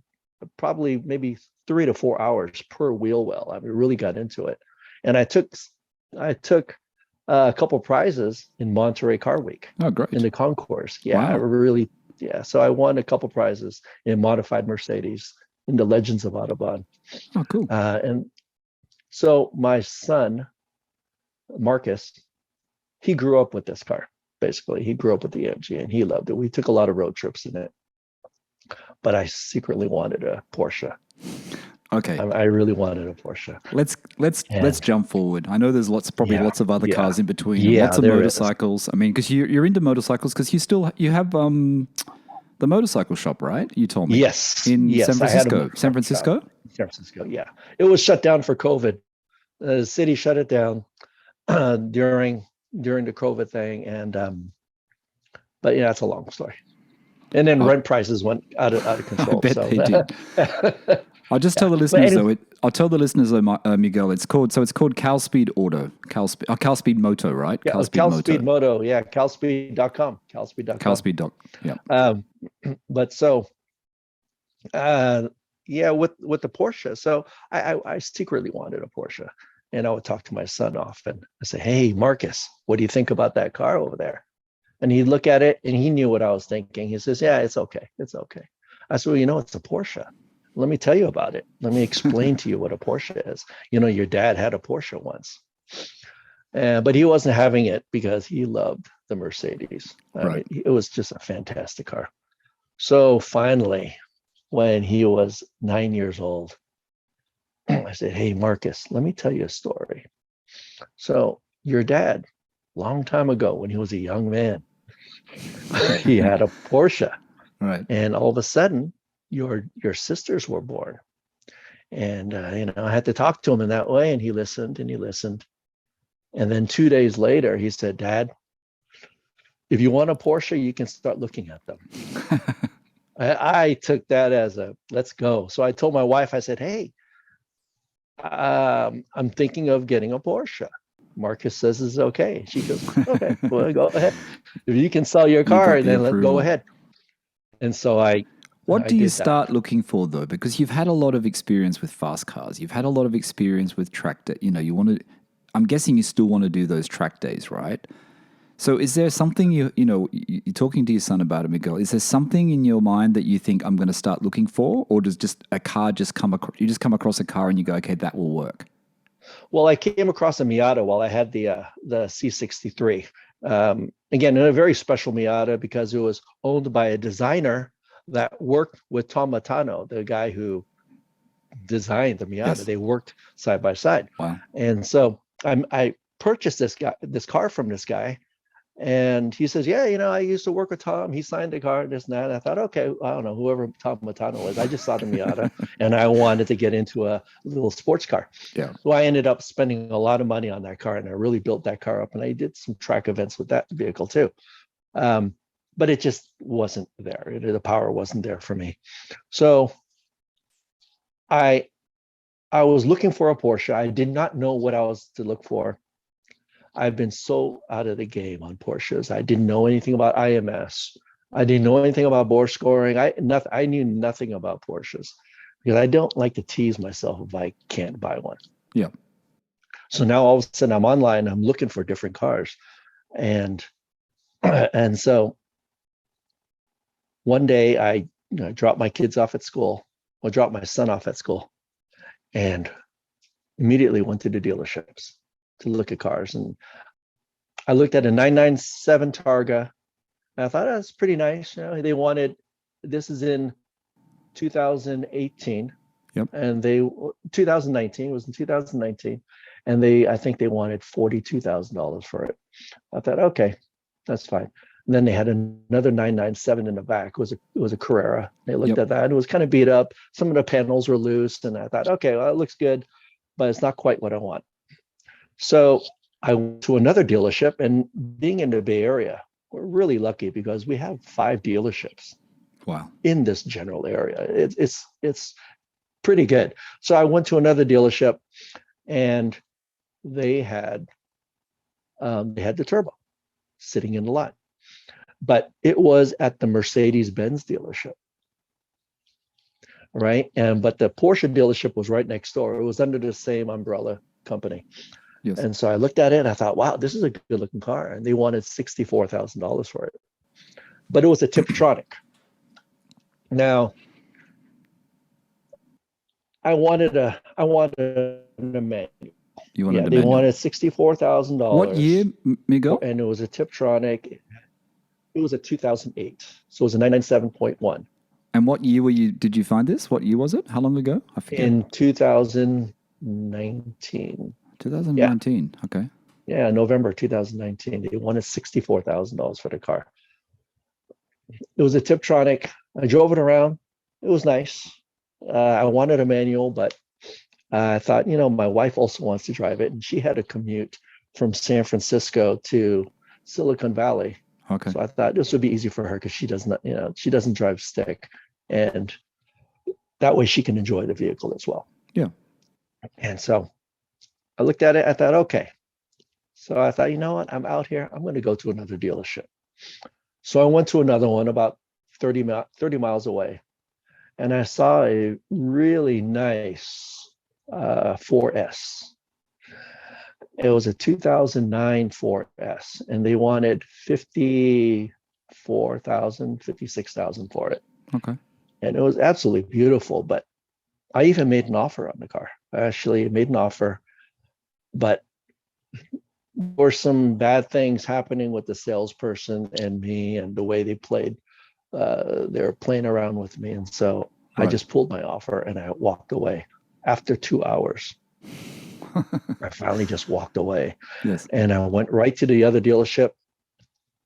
probably maybe 3 to 4 hours per wheel well. I mean, really got into it. And I took a couple prizes in Monterey Car Week. Oh, great. In the concourse. Yeah, wow. I really, yeah. So I won a couple prizes in modified Mercedes in the Legends of Autobahn. Oh, cool. And so my son, Marcus, he grew up with this car. Basically, he grew up with the AMG and he loved it. We took a lot of road trips in it. But I secretly wanted a Porsche. Okay. I really wanted a Porsche. Let's jump forward. I know there's lots of other cars in between. Yeah, lots of motorcycles. I mean, because you're into motorcycles because you have the motorcycle shop, right? You told me. Yes. In yes, San Francisco. San Francisco? San Francisco, yeah. It was shut down for COVID. The city shut it down during the COVID thing, and but yeah, it's a long story. And then rent prices went out of control. I bet they did. I'll just tell the listeners I'll tell the listeners though, Miguel, it's called CalSpeed Auto, CalSpeed Moto, right? Yeah, CalSpeed Moto, yeah, calspeed.com, calspeed.com. CalSpeed. Yeah. But so, yeah, with the Porsche. So I secretly wanted a Porsche, and I would talk to my son often. I say, "Hey, Marcus, what do you think about that car over there?" And he'd look at it, and he knew what I was thinking. He says, "Yeah, it's okay, it's okay." I said, "Well, it's a Porsche. Let me tell you about it. Let me explain to you what a Porsche is. Your dad had a Porsche once, but he wasn't having it because he loved the Mercedes. Right. It was just a fantastic car. So finally, when he was 9 years old, I said, "Hey, Marcus, let me tell you a story. So your dad, long time ago, when he was a young man, he had a Porsche, right? And all of a sudden, your sisters were born, and I had to talk to him in that way, and he listened, and then 2 days later, he said, "Dad, if you want a Porsche, you can start looking at them." I took that as a let's go. So I told my wife, I said, "Hey, I'm thinking of getting a Porsche. Marcus says it's okay." She goes, "Okay, well, go ahead. If you can sell your car, then let's go ahead." And so What do you start looking for though? Because you've had a lot of experience with fast cars. You've had a lot of experience with track day. You want to. I'm guessing you still want to do those track days, right? So is there something you're talking to your son about it, Miguel? Is there something in your mind that you think I'm going to start looking for, or does just a car just come across? You just come across a car and you go, okay, that will work. Well, I came across a Miata while I had the C63. Again, a very special Miata because it was owned by a designer that worked with Tom Matano, the guy who designed the Miata. Yes. They worked side by side. Wow. And so I purchased this car from this guy, and he says, "Yeah, I used to work with Tom. He signed the car, this and that." And I thought, okay, I don't know, whoever Tom Matano was. I just saw the Miata, and I wanted to get into a little sports car. Yeah. So I ended up spending a lot of money on that car, and I really built that car up, and I did some track events with that vehicle too. But it just wasn't there. The power wasn't there for me. So I was looking for a Porsche. I did not know what I was to look for. I've been so out of the game on Porsches. I didn't know anything about IMS. I didn't know anything about bore scoring. I knew nothing about Porsches because I don't like to tease myself if I can't buy one. Yeah. So now all of a sudden I'm online. I'm looking for different cars, and so one day I dropped my kids off at school. I dropped my son off at school, and immediately went to the dealerships to look at cars. And I looked at a 997 Targa, and I thought that's pretty nice. They wanted, this is in 2018. Yep. And 2019, it was in 2019, and I think they wanted $42,000 for it. I thought, okay, that's fine. And then they had another 997 in the back. It was a Carrera. They looked at that. It was kind of beat up. Some of the panels were loose, and I thought, okay, well, it looks good, but it's not quite what I want. So I went to another dealership, and being in the Bay Area, we're really lucky because we have 5 dealerships. Wow. In this general area. It's pretty good. So I went to another dealership, and they had the Turbo sitting in the lot, but it was at the Mercedes-Benz dealership, right? But the Porsche dealership was right next door. It was under the same umbrella company. Yes. And so I looked at it and I thought, wow, this is a good looking car. And they wanted $64,000 for it, but it was a Tiptronic. Now, I wanted a manual. You wanted a they manual. wanted $64,000. What year, Miguel? And it was a Tiptronic. It was a 2008, so it was a 997.1. And what year did you find this? What year was it? How long ago? I forget. In 2019. 2019. Yeah. Okay. Yeah, November 2019. They wanted $64,000 for the car. It was a Tiptronic. I drove it around. It was nice. I wanted a manual, but I thought, my wife also wants to drive it, and she had to commute from San Francisco to Silicon Valley. Okay. So I thought this would be easy for her because she doesn't drive stick, and that way she can enjoy the vehicle as well. Yeah. And so I looked at it. I thought, okay. So I thought, you know what? I'm out here. I'm going to go to another dealership. So I went to another one about 30 miles away, and I saw a really nice 4S. It was a 2009 4S, and they wanted $56,000 for it. Okay. And it was absolutely beautiful, but I even made an offer on the car. I actually made an offer, but there were some bad things happening with the salesperson and me, and the way they played. They were playing around with me, and so I just pulled my offer and I walked away after 2 hours. I finally just walked away. Yes. And I went right to the other dealership,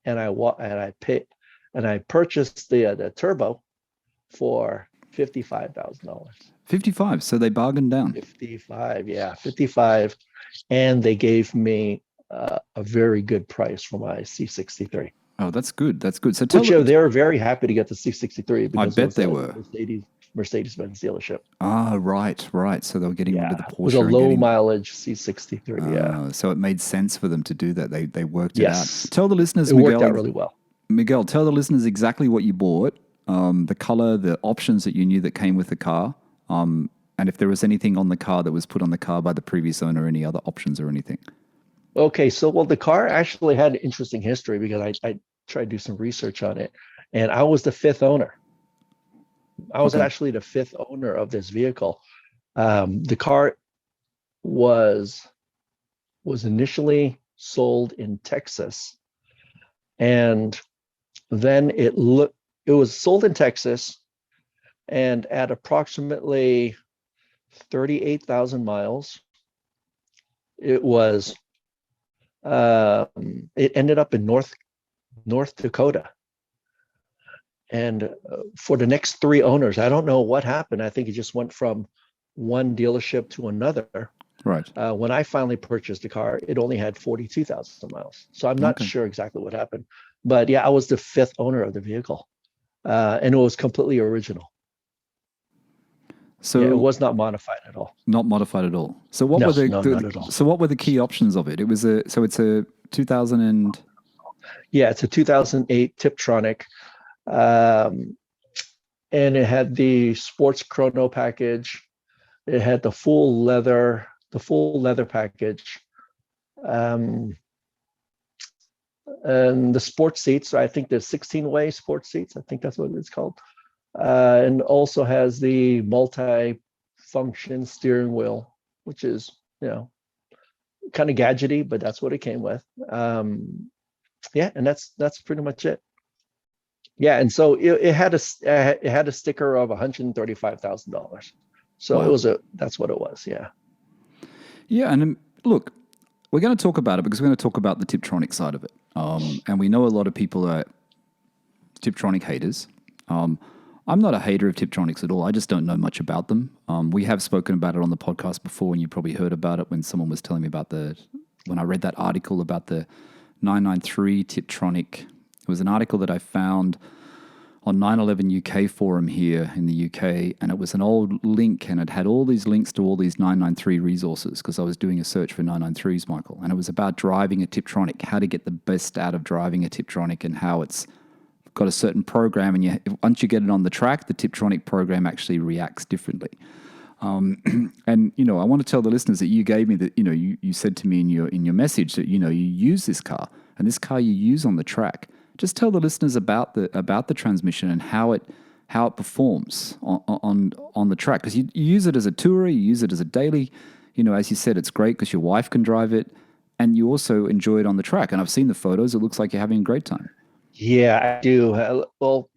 and I purchased the Turbo for $55,000. 55. So they bargained down. 55, yeah, 55, and they gave me a very good price for my C63. Oh, that's good. That's good. So they were very happy to get the C63 because I bet they were. Mercedes-Benz dealership. Ah, right. So they were getting rid of the Porsche. It was a low mileage C63. Yeah. So it made sense for them to do that. They worked it out. Tell the listeners, Miguel, worked out really well. Miguel, tell the listeners exactly what you bought, the color, the options that you knew that came with the car, and if there was anything on the car that was put on the car by the previous owner, any other options or anything. Okay, so the car actually had an interesting history because I tried to do some research on it, and I was the 5th owner. I was actually the 5th owner of this vehicle. The car was initially sold in Texas, and then it was sold in Texas, and at approximately 38,000 miles, it was it ended up in North Dakota. And for the next 3 owners, I don't know what happened. I think it just went from one dealership to another. Right. When I finally purchased the car, it only had 42,000 miles. So I'm not sure exactly what happened. But yeah, I was the 5th owner of the vehicle. And it was completely original. So it was not modified at all. Not modified at all. So what were not at all. So what were the key options of it? It's a 2000 and it's a 2008 Tiptronic. And it had the sports chrono package. It had the full leather package. And the sports seats, I think the 16-way sports seats, I think that's what it's called. And also has the multi-function steering wheel, which is, kind of gadgety, but that's what it came with. And that's pretty much it. Yeah, and so it had a sticker of $135,000. So that's what it was. Yeah. Yeah. And look, we're going to talk about it because we're going to talk about the Tiptronic side of it. And we know a lot of people are Tiptronic haters. I'm not a hater of Tiptronics at all. I just don't know much about them. We have spoken about it on the podcast before, and you probably heard about it when someone was telling me about when I read that article about the 993 Tiptronic. It was an article that I found on 911 UK forum here in the UK, and it was an old link, and it had all these links to all these 993 resources because I was doing a search for 993s, Michael, and it was about driving a Tiptronic, how to get the best out of driving a Tiptronic, and how it's got a certain program, and once you get it on the track, the Tiptronic program actually reacts differently. And I want to tell the listeners that you gave me that you said to me in your message that you use this car, and this car you use on the track. Just tell the listeners about the transmission and how it performs on the track, because you use it as a tourer, you use it as a daily. As you said, it's great because your wife can drive it, and you also enjoy it on the track. And I've seen the photos; it looks like you're having a great time. Yeah, I do. Well,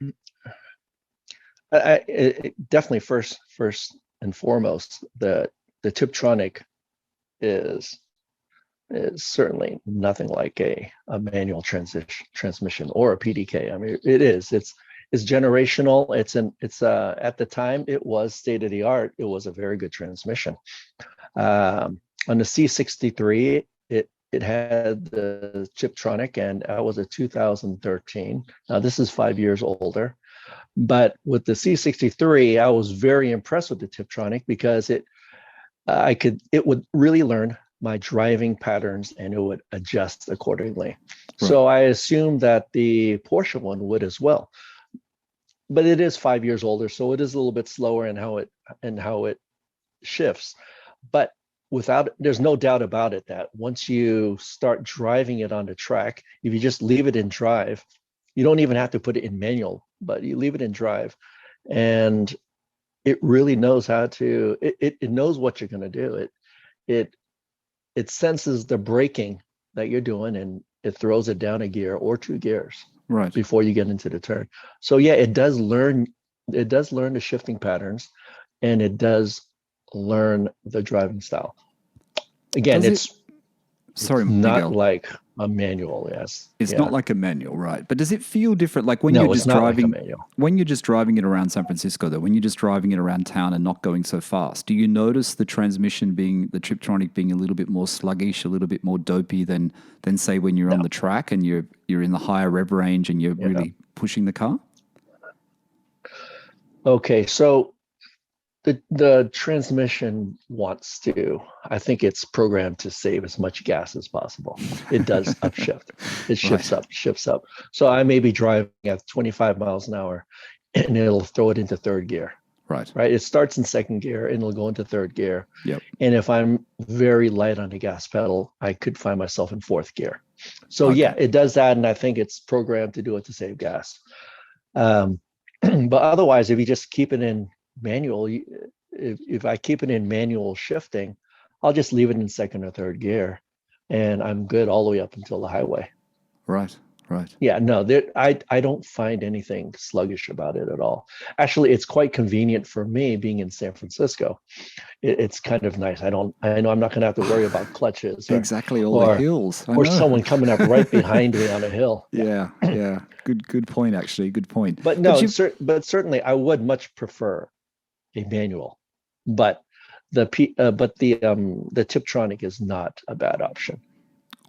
definitely first and foremost, the Tiptronic is certainly nothing like a manual transmission or a PDK. I mean, it's generational. It's at the time it was state of the art. It was a very good transmission. On the C63, it had the Tiptronic, and that was a 2013. Now this is 5 years older, but with the C63, I was very impressed with the Tiptronic because it would really learn my driving patterns and it would adjust accordingly. Right. So I assume that the Porsche one would as well, but it is 5 years older, so it is a little bit slower in how it shifts, but there's no doubt about it that once you start driving it on the track, if you just leave it in drive, you don't even have to put it in manual, but you leave it in drive, and it really knows how to. It knows what you're going to do. It senses the braking that you're doing, and it throws it down a gear or two gears right before you get into the turn. So yeah, it does learn the shifting patterns, and it does learn the driving style. Again, it's not Miguel, like a manual. Yes, it's not like a manual, right? But does it feel different? Like when you're just driving, when you're just driving it around San Francisco, though, when you're just driving it around town and not going so fast, do you notice the transmission the Tiptronic being a little bit more sluggish, a little bit more dopey than say when you're on the track and you're in the higher rev range and you're really pushing the car? Okay, so the transmission wants to, I think it's programmed to save as much gas as possible. It does upshift. It shifts up. So I may be driving at 25 miles an hour and it'll throw it into third gear. Right. It starts in second gear and it'll go into third gear. Yep. And if I'm very light on the gas pedal, I could find myself in fourth gear. So yeah, it does that. And I think it's programmed to do it to save gas. But otherwise, if you just keep it in manual, if I keep it in manual shifting, I'll just leave it in second or third gear and I'm good all the way up until the highway. Right. Yeah, no, I don't find anything sluggish about it at all. Actually, it's quite convenient for me being in San Francisco. It's kind of nice. I know I'm not going to have to worry about clutches or the hills or someone coming up right behind me on a hill. Yeah. Good point. Actually, good point. But no, but certainly I would much prefer a manual. But the Tiptronic is not a bad option.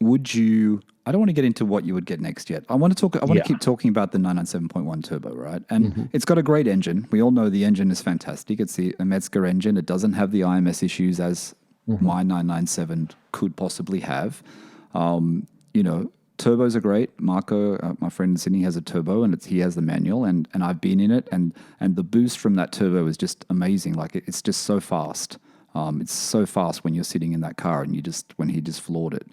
Would you? I don't want to get into what you would get next yet. I want to keep talking about the 997.1 turbo, right? And it's got a great engine. We all know the engine is fantastic. It's the Metzger engine. It doesn't have the IMS issues as my 997 could possibly have. Turbos are great. Marco, my friend in Sydney, has a turbo, and he has the manual, and I've been in it, and the boost from that turbo is just amazing. Like it's just so fast. It's so fast when you're sitting in that car, and when he just floored it.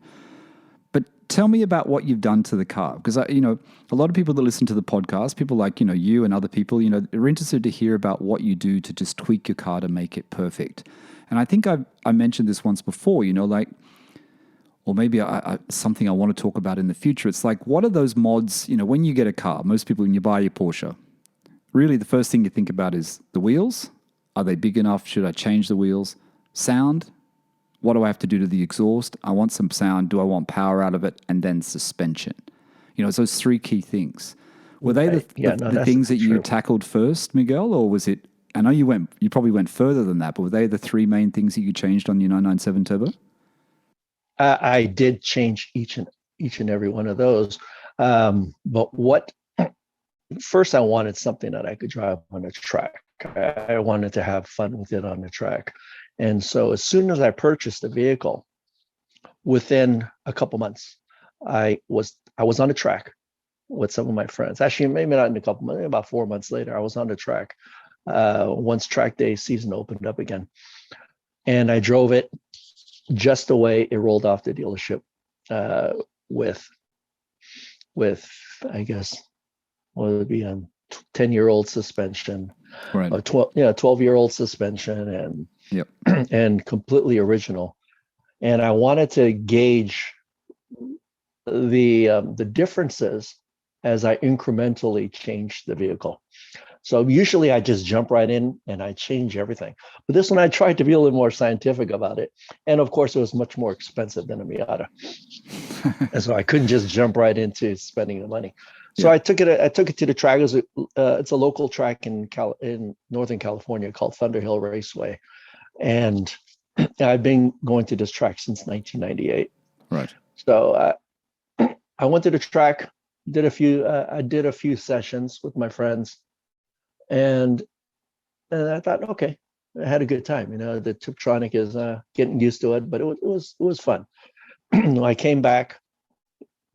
But tell me about what you've done to the car, because a lot of people that listen to the podcast, people like you and other people, are interested to hear about what you do to just tweak your car to make it perfect. And I think I mentioned this once before, or maybe something I want to talk about in the future. It's like, what are those mods? When you get a car, most people, when you buy your Porsche, really the first thing you think about is the wheels Are they big enough? Should I change the wheels? Sound? What do I have to do to the exhaust? I want some sound. Do I want power out of it? And then suspension. It's those three key things. Were they the things that you tackled first, Miguel, or was it? I know you probably went further than that, but were they the three main things that you changed on your 997 Turbo? I did change each and every one of those. But first I wanted something that I could drive on a track. I wanted to have fun with it on the track. And so as soon as I purchased the vehicle, within a couple months, I was on the track with some of my friends. Actually, maybe not in a couple months, maybe about 4 months later, I was on the track once track day season opened up again. And I drove it just the way it rolled off the dealership with I guess, what would it be, on 10-year-old suspension, right? 12-year-old suspension, and yep. and completely original. And I wanted to gauge the differences as I incrementally changed the vehicle. So usually I just jump right in and I change everything. But this one I tried to be a little more scientific about it. And of course, it was much more expensive than a Miata. And so I couldn't just jump right into spending the money. So yeah. I took it to the track. It's a local track in Northern California called Thunderhill Raceway. And I've been going to this track since 1998. Right. So I went to the track, did a few sessions with my friends. And I thought, okay, I had a good time. The Tiptronic is getting used to it, but it was fun. When I came back,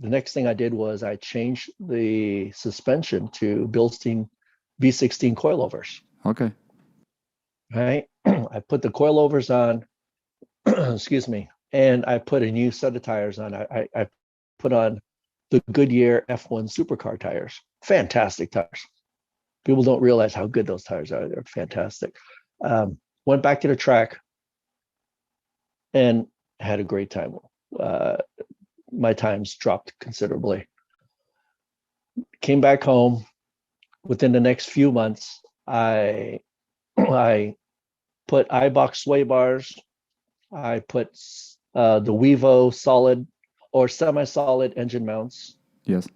the next thing I did was I changed the suspension to Bilstein V16 coilovers. Okay. Right. I put the coilovers on, excuse me, and I put a new set of tires on. I put on the Goodyear F1 supercar tires. Fantastic tires. People don't realize how good those tires are. They're fantastic. Went back to the track and had a great time. My times dropped considerably. Came back home. Within the next few months, I put iBox sway bars. I put the Wevo solid or semi-solid engine mounts. Yes.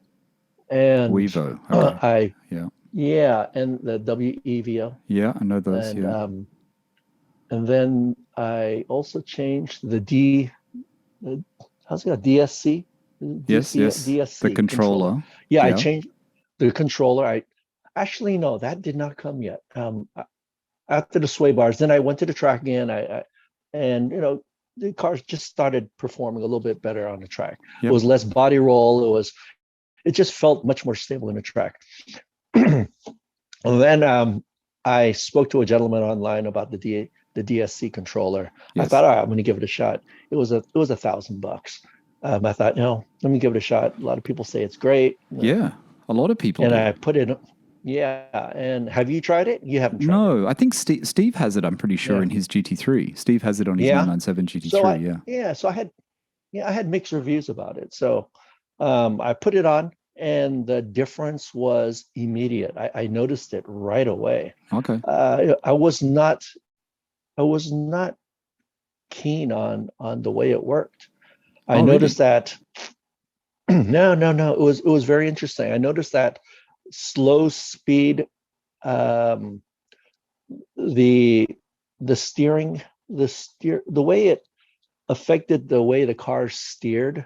And Wevo. Okay. Yeah, and the WEVO. Yeah, I know those. And then I also changed the DSC. Yes. DSC the controller. Yeah, I changed the controller. No, that did not come yet. After the sway bars, then I went to the track again. And the cars just started performing a little bit better on the track. Yep. It was less body roll. It just felt much more stable in the track. And then I spoke to a gentleman online about the DSC controller. Yes. I thought, all right, I'm going to give it a shot. It was $1,000. I thought, no, let me give it a shot. A lot of people say it's great. Yeah, a lot of people. And do. I put it. Yeah. And have you tried it? You haven't tried it? No, I think Steve has it. I'm pretty sure in his GT3. Steve has it on his 997 GT3. So I had mixed reviews about it. So I put it on. And the difference was immediate. I noticed it right away. Okay. I was not keen on the way it worked. I noticed that. No. It was very interesting. I noticed that slow speed, the steering, the way it affected the way the car steered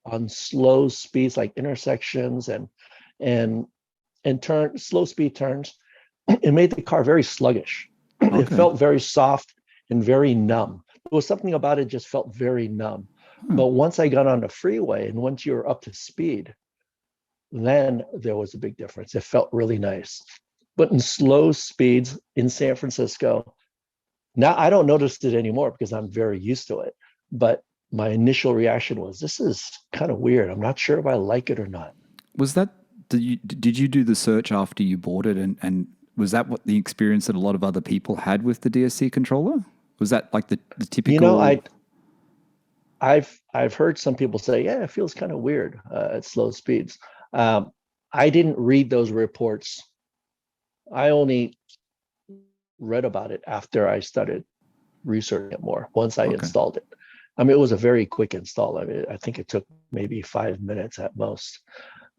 on slow speeds like intersections and slow speed turns, it made the car very sluggish. Okay. It felt very soft and very numb. There was something about it just felt very numb. But once I got on the freeway and once you were up to speed, then there was a big difference. It felt really nice. But in slow speeds in San Francisco, now I don't notice it anymore because I'm very used to it. But my initial reaction was, this is kind of weird. I'm not sure if I like it or not. Was that, did you do the search after you bought it? And was that what the experience that a lot of other people had with the DSC controller? Was that like the typical? I've heard some people say, yeah, it feels kind of weird at slow speeds. I didn't read those reports. I only read about it after I started researching it more, once I installed it. I mean, it was a very quick install. I mean, I think it took maybe 5 minutes at most.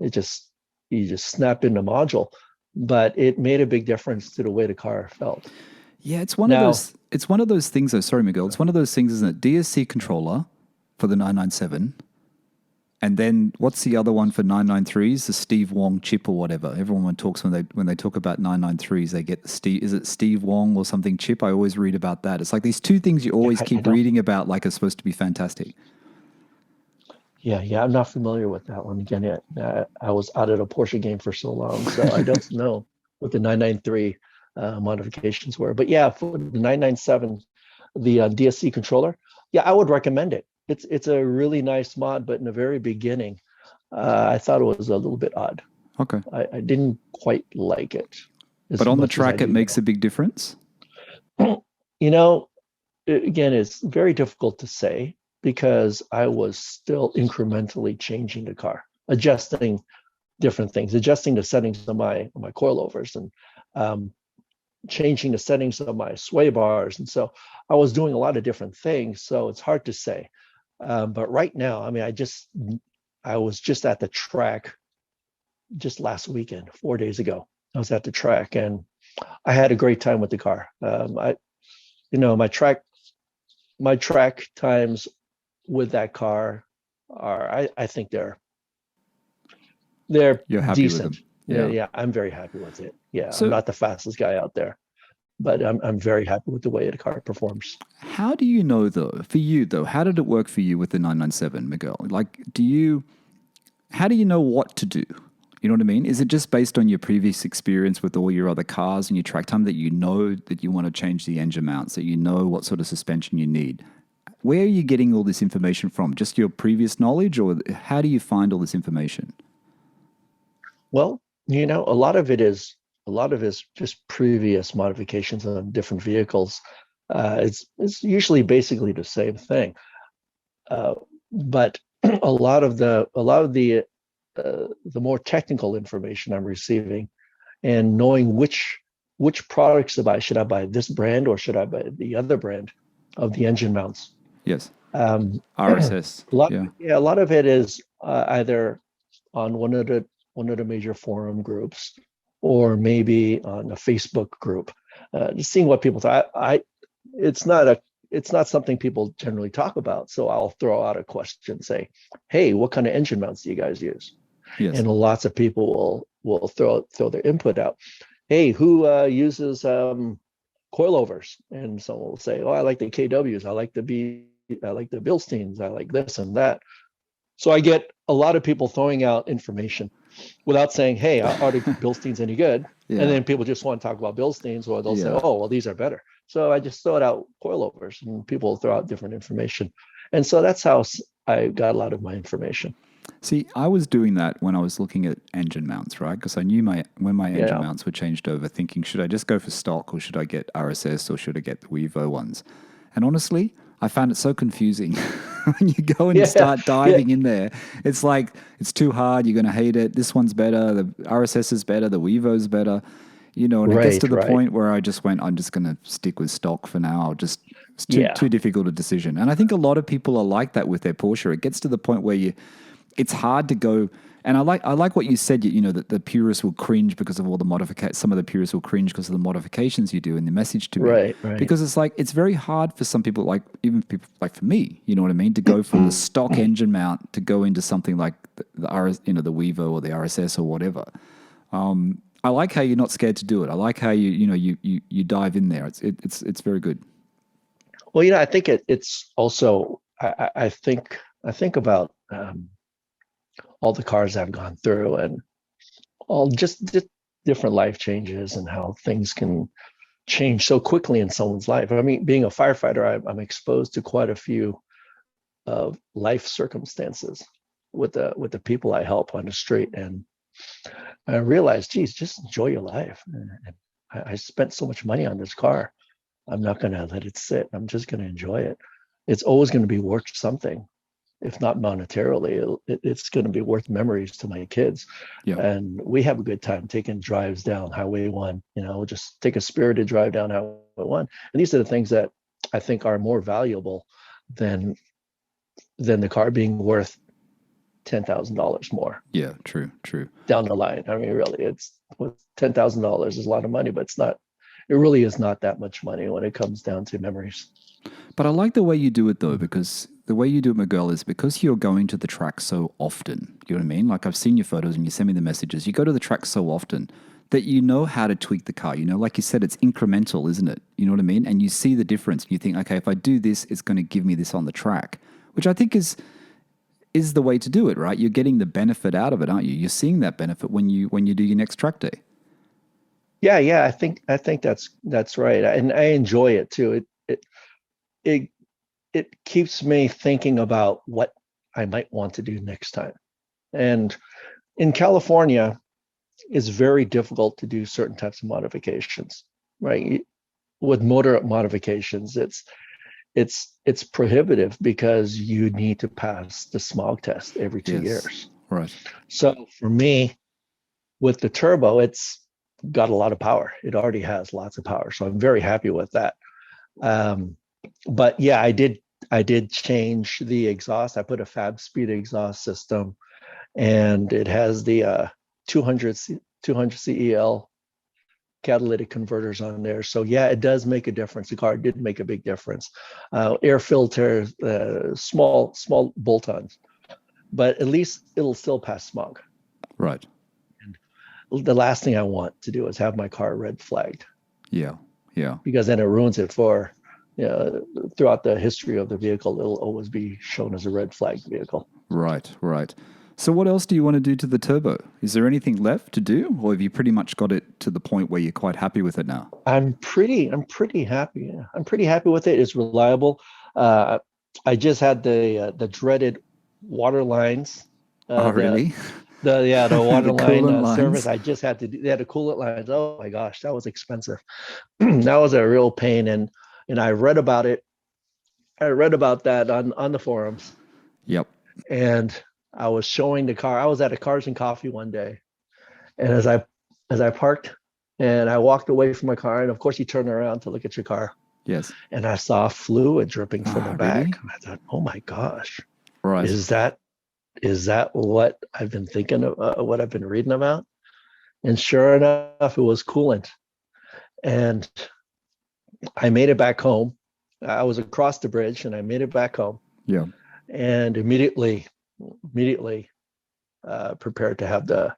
You just snap in the module, but it made a big difference to the way the car felt. Yeah, it's one of those things though. Sorry, Miguel. It's one of those things, isn't it? DSC controller for the 997. And then what's the other one for 993s? The Steve Wong chip or whatever. Everyone talks when they talk about 993s, they get the Steve Wong or something chip? I always read about that. It's like these two things you always keep reading about, like it's supposed to be fantastic. Yeah, I'm not familiar with that one. Again, I was out of the Porsche game for so long, so I don't know what the 993 modifications were. But yeah, for the 997, the DSC controller, yeah, I would recommend it. It's a really nice mod, but in the very beginning, I thought it was a little bit odd. Okay. I didn't quite like it. But on the track, it makes a big difference? You know, again, it's very difficult to say because I was still incrementally changing the car, adjusting different things, adjusting the settings of my coilovers and changing the settings of my sway bars. And so I was doing a lot of different things. So it's hard to say. But right now, I mean, I was just at the track just last weekend, 4 days ago. I was at the track and I had a great time with the car. My track times with that car are, I think they're You're happy decent. with them. Yeah, I'm very happy with it. Yeah, So, I'm not the fastest guy out there, but I'm very happy with the way the car performs. how do you know though, for you though, how did it work for you with the 997, Miguel? Like, how do you know what to do? You know what I mean? Is it just based on your previous experience with all your other cars and your track time that you know that you want to change the engine mounts, that you know what sort of suspension you need? Where are you getting all this information from? Just your previous knowledge, or how do you find all this information? Well, a lot of it is just previous modifications on different vehicles. It's usually basically the same thing, but a lot of the more technical information I'm receiving, and knowing which products to buy. Should I buy this brand or should I buy the other brand of the engine mounts? Yes. RSS. A lot of it is either on one of the major forum groups, or maybe on a Facebook group, just seeing what people talk. It's not something people generally talk about. So I'll throw out a question, say, "Hey, what kind of engine mounts do you guys use?" Yes. And lots of people will throw their input out. Hey, who uses coilovers? And someone will say, "Oh, I like the KWs. I like the Bilsteins. I like this and that." So I get a lot of people throwing out information without saying, "Hey, are the Bilsteins any good?" Yeah. And then people just want to talk about Bilsteins, or they'll say, "Oh, well, these are better." So I just throw out coilovers, and people throw out different information. And so that's how I got a lot of my information. See, I was doing that when I was looking at engine mounts, right? Because I knew when my engine mounts were changed over, thinking, should I just go for stock, or should I get RSS, or should I get the Weevo ones? And honestly, I found it so confusing. When you go and start diving in there, it's like, it's too hard, you're going to hate it. This one's better, the RSS is better, the Weevo's better. And it gets to the point where I just went, I'm just going to stick with stock for now. It's too difficult a decision. And I think a lot of people are like that with their Porsche. It gets to the point where it's hard to go. And I like what you said, that the purists will cringe because of all the modifications. Some of the purists will cringe because of the modifications you do in the message to me. Right. Because it's very hard for some people, like even people like for me, you know what I mean, to go from the stock engine mount to go into something like the Weevo or the RSS or whatever. I like how you're not scared to do it. I like how you dive in there. It's very good. Well, I think it's also I think about all the cars I've gone through, and all just different life changes, and how things can change so quickly in someone's life. I mean, being a firefighter, I'm exposed to quite a few of life circumstances with the people I help on the street, and I realized, geez, just enjoy your life. And I spent so much money on this car. I'm not going to let it sit. I'm just going to enjoy it. It's always going to be worth something. if not monetarily, it's going to be worth memories to my kids. Yeah. And we have a good time taking drives down Highway 1, just take a spirited drive down Highway 1. And these are the things that I think are more valuable than the car being worth $10,000 more. Yeah, true. Down the line. I mean, really, it's $10,000 is a lot of money, but it really is not that much money when it comes down to memories. But I like the way you do it, though, because the way you do it, Miguel, is because you're going to the track so often. You know what I mean? Like, I've seen your photos and you send me the messages. You go to the track so often that you know how to tweak the car. Like you said, it's incremental, isn't it? You know what I mean? And you see the difference. You think, okay, if I do this, it's going to give me this on the track, which I think is the way to do it, right? You're getting the benefit out of it, aren't you? You're seeing that benefit when you do your next track day. Yeah. I think that's right, and I enjoy it too. It keeps me thinking about what I might want to do next time. And in California, it's very difficult to do certain types of modifications, right? With motor modifications, it's prohibitive because you need to pass the smog test every 2 years. Right. So for me, with the turbo, it's got a lot of power. It already has lots of power. So I'm very happy with that. But yeah, I did change the exhaust. I put a Fab Speed exhaust system, and it has the 200 CEL catalytic converters on there. So yeah, it does make a difference. The car did make a big difference. Air filter, small bolt-ons, but at least it'll still pass smog. Right. And the last thing I want to do is have my car red flagged. Yeah. Because then it ruins it for, throughout the history of the vehicle, it'll always be shown as a red flagged vehicle. Right. So what else do you want to do to the turbo? Is there anything left to do, or have you pretty much got it to the point where you're quite happy with it now? I'm pretty happy. Yeah. I'm pretty happy with it. It's reliable. I just had the dreaded water lines. Really? The water the line service. I just had to do. They had the coolant lines. Oh my gosh, that was expensive. That was a real pain. And I read about it. I read about that on the forums. Yep. And I was showing the car. I was at a Cars and Coffee one day, and as I parked and I walked away from my car, and of course you turn around to look at your car. Yes. And I saw fluid dripping from the back. Really? And I thought, oh my gosh, right? Is that what I've been thinking of? What I've been reading about? And sure enough, it was coolant. And I made it back home. I was across the bridge, and I made it back home. Yeah. And immediately prepared to have the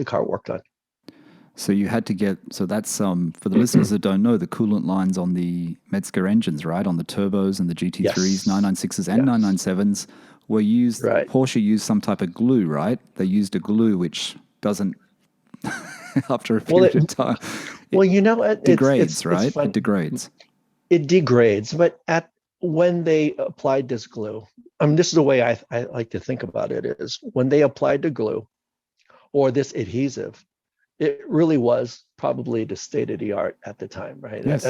car worked on. So you had to get, so that's for the listeners that don't know, the coolant lines on the Metzger engines, right? On the turbos and the GT3s, Yes. 996s and 997s were used, Right. Porsche used some type of glue, right? They used a glue which doesn't, after a period of time, it degrades, right? It's it degrades. It degrades, but when they applied this glue, this is the way I like to think about it, is when they applied the glue or this adhesive, it really was probably the state of the art at the time, right? Yes.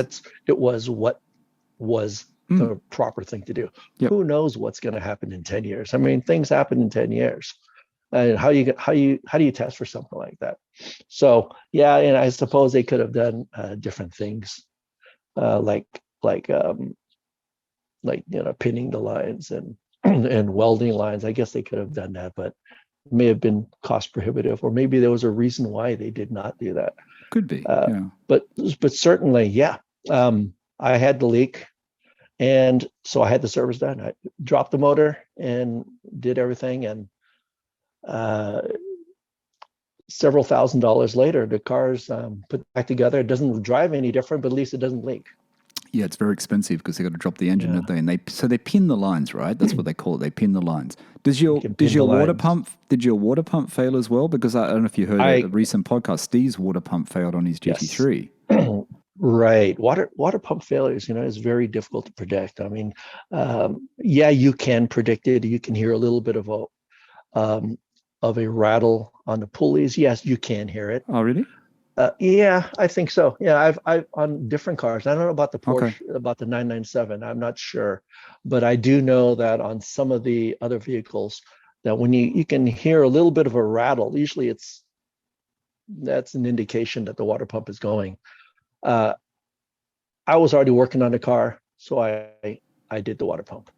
It was what was the proper thing to do. Yep. Who knows what's going to happen in 10 years? I mean, things happen in 10 years. And how do you test for something like that? So yeah, and I suppose they could have done different things, like pinning the lines and welding lines. I guess they could have done that, but it may have been cost prohibitive, or maybe there was a reason why they did not do that. Could be. But certainly, yeah. I had the leak, and so I had the service done. I dropped the motor and did everything, and several $1,000s later, the car's put back together. It doesn't drive any different, but at least it doesn't leak. Yeah, it's very expensive because they got to drop the engine, don't they? And they pin the lines, right? That's what they call it. They pin the lines. Did your water pump fail as well? Because I don't know if you heard a recent podcast. Steve's water pump failed on his GT3. Yes. Right. Water pump failures, is very difficult to predict. I mean, you can predict it. You can hear a little bit of a rattle on the pulleys. Yes, you can hear it. Oh, really? Yeah, I think so. Yeah, I've on different cars. I don't know about the Okay. Porsche, about the 997. I'm not sure, but I do know that on some of the other vehicles, that when you can hear a little bit of a rattle, usually that's an indication that the water pump is going. Uh, I was already working on the car, so I did the water pump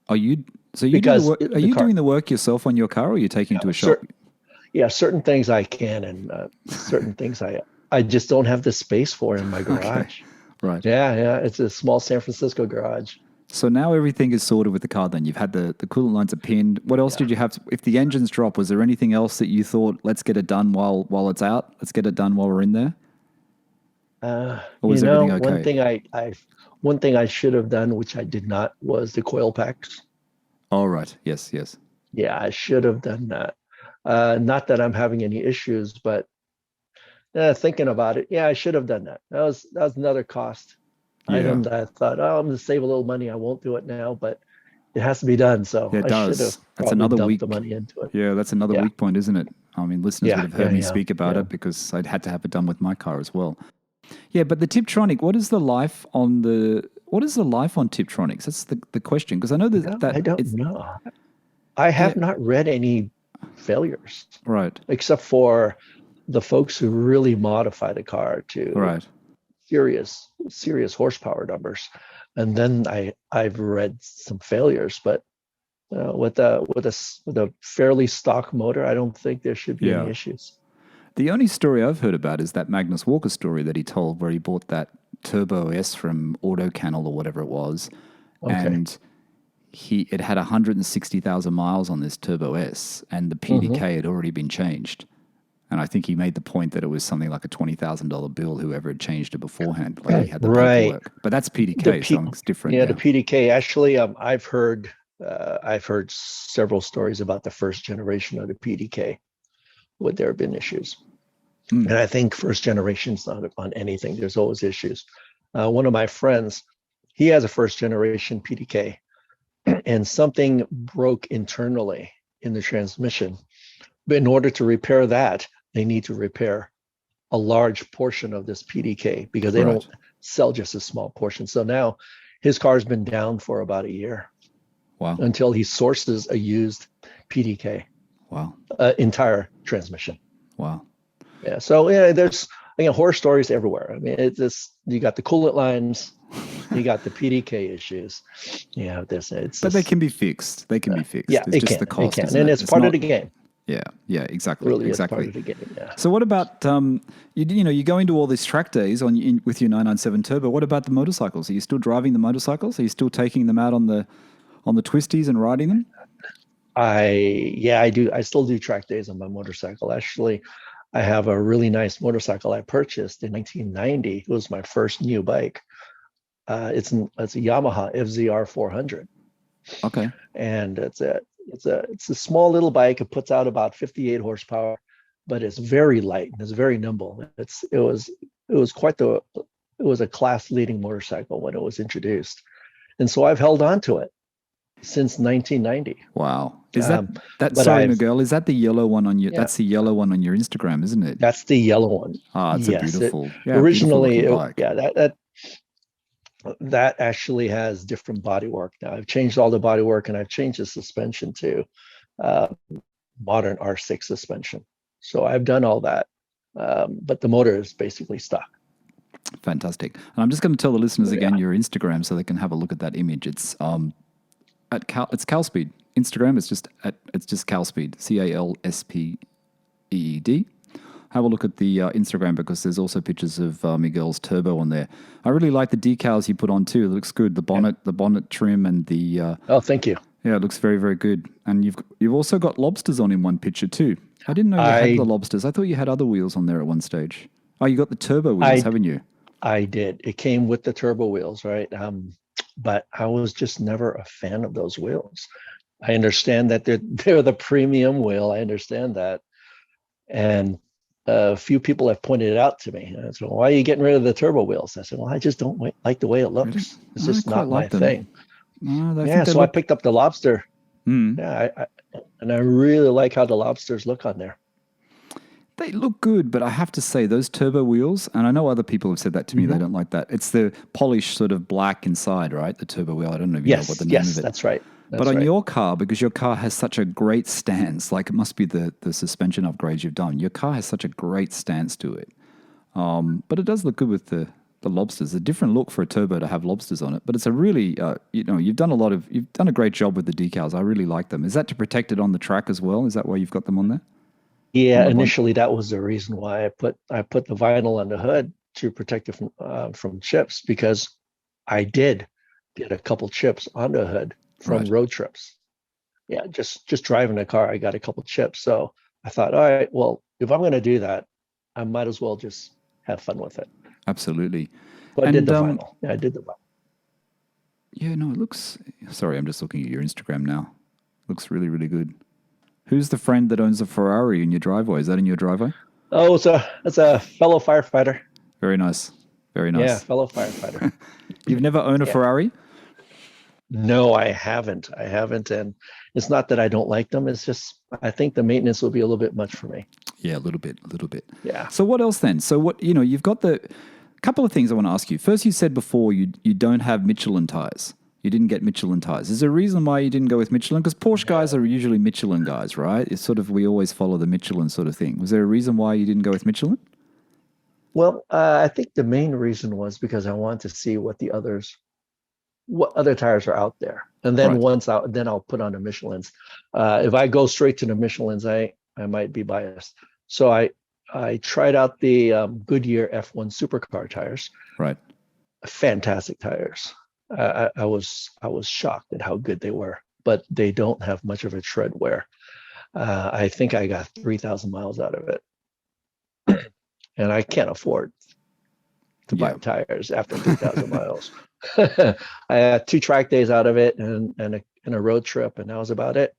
Are you so you do the because work? Are the you car. doing the work yourself on your car, or are you taking it to a shop? Yeah, certain things I can, and certain things I just don't have the space for in my Okay. garage. Right. Yeah, it's a small San Francisco garage. So now everything is sorted with the car. Then you've had the coolant lines are pinned. What else Yeah. did you have? If the engines drop, was there anything else that you thought, let's get it done while it's out? Let's get it done while we're in there. Or was everything okay? One thing I should have done, which I did not, was the coil packs. All right. Yes. Yes. Yeah, I should have done that. Not that I'm having any issues, but thinking about it, yeah, I should have done that. That was another cost Yeah. item that I thought, oh, I'm going to save a little money. I won't do it now, but it has to be done. So Yeah, it I should have does. That's probably another dumped week. the money into it. Yeah, that's another Yeah, weak point, isn't it? I mean, listeners would yeah, have heard me yeah, speak about yeah. it because I'd had to have it done with my car as well. Yeah, but the Tiptronic, what is the life on Tiptronics? That's the question because I know that I don't it's know. I yeah, have not read any failures right, except for the folks who really modify the car to right. serious horsepower numbers. And then I've read some failures, but with a fairly stock motor, I don't think there should be any Yeah. issues. The only story I've heard about is that Magnus Walker story that he told where he bought that Turbo S from Auto Kennel or whatever it was. Okay. And it had 160,000 miles on this Turbo S and the PDK had already been changed. And I think he made the point that it was something like a $20,000 bill, whoever had changed it beforehand. Like he had the Right. paperwork. But that's PDK, so it's different. Yeah, the PDK. Actually, I've heard several stories about the first generation of the PDK. Would there have been issues? And I think first generation's not on anything. There's always issues. One of my friends, he has a first generation PDK, and something broke internally in the transmission. But in order to repair that, they need to repair a large portion of this PDK because they don't sell just a small portion. So now his car's been down for about a year. Wow. Until he sources a used PDK. Wow. Entire transmission. Wow. Yeah. So yeah, there's horror stories everywhere. I mean, it's just you got the coolant lines, you got the PDK issues. Yeah, but they can be fixed. They can be fixed. Yeah, it's just the cost. And it's part of the game. Yeah, exactly. Really exactly. Is part of the game, yeah. So what about you go into all these track days with your 997 Turbo. What about the motorcycles? Are you still driving the motorcycles? Are you still taking them out on the twisties and riding them? I do. I still do track days on my motorcycle. Actually, I have a really nice motorcycle I purchased in 1990. It was my first new bike. It's a Yamaha FZR 400. Okay. And it's a small little bike. It puts out about 58 horsepower, but it's very light and it's very nimble. It was a class leading motorcycle when it was introduced, and so I've held on to it since 1990. Wow. Is sorry, Miguel, is that the yellow one on your? Yeah. That's the yellow one on your Instagram, isn't it? That's the yellow one. Ah, it's a beautiful. Originally, beautiful that actually has different bodywork now. I've changed all the bodywork and I've changed the suspension to modern R6 suspension. So I've done all that, but the motor is basically stock. Fantastic. And I'm just going to tell the listeners again your Instagram so they can have a look at that image. It's it's calspeed. Instagram it's just calspeed, CALSPEED. Have a look at the Instagram because there's also pictures of Miguel's Turbo on there. I really like the decals you put on too. It looks good. The bonnet trim and the. Oh, thank you. Yeah, it looks very, very good. And you've also got lobsters on in one picture too. I didn't know you had the lobsters. I thought you had other wheels on there at one stage. Oh, you got the turbo wheels, haven't you? I did. It came with the turbo wheels, right? But I was just never a fan of those wheels. I understand that they're the premium wheel. I understand that, and a few people have pointed it out to me. I said, "Why are you getting rid of the turbo wheels?" I said, "Well, I just don't like the way it looks. It's just not my thing." So I picked up the lobster. Yeah, and I really like how the lobsters look on there. They look good, but I have to say those turbo wheels, and I know other people have said that to me, they don't like that. It's the polished sort of black inside, right? The turbo wheel. I don't even know what the name of it. That's right. But on your car, because your car has such a great stance, like it must be the suspension upgrades you've done. Your car has such a great stance to it. But it does look good with the lobsters. A different look for a turbo to have lobsters on it. But it's a really, you've done a great job with the decals. I really like them. Is that to protect it on the track as well? Is that why you've got them on there? Yeah, initially that was the reason why I put the vinyl on the hood to protect it from chips, because I did get a couple chips on the hood from road trips. Yeah, just driving the car, I got a couple chips. So I thought, all right, well, if I'm going to do that, I might as well just have fun with it. Absolutely. So I did the vinyl. Yeah, I did the vinyl. Yeah, no, it looks. Sorry, I'm just looking at your Instagram now. Looks really, really good. Who's the friend that owns a Ferrari in your driveway? Is that in your driveway? Oh, it's a fellow firefighter. Very nice. Very nice. Yeah, fellow firefighter. You've never owned a Ferrari? No, I haven't. And it's not that I don't like them. It's just I think the maintenance will be a little bit much for me. Yeah, a little bit. Yeah. So what else then? So you've got the couple of things I want to ask you. First, you said before you don't have Michelin tires. You didn't get Michelin tires. Is there a reason why you didn't go with Michelin? Because Porsche guys are usually Michelin guys, right? It's sort of, we always follow the Michelin sort of thing. Was there a reason why you didn't go with Michelin? Well, I think the main reason was because I wanted to see what other tires are out there. And then once out, then I'll put on the Michelins. If I go straight to the Michelins, I might be biased. So I tried out the Goodyear F1 supercar tires. Right. Fantastic tires. I was shocked at how good they were, but they don't have much of a tread wear. I think I got 3,000 miles out of it, and I can't afford to buy tires after 3,000 miles. I had 2 track days out of it and a road trip, and that was about it.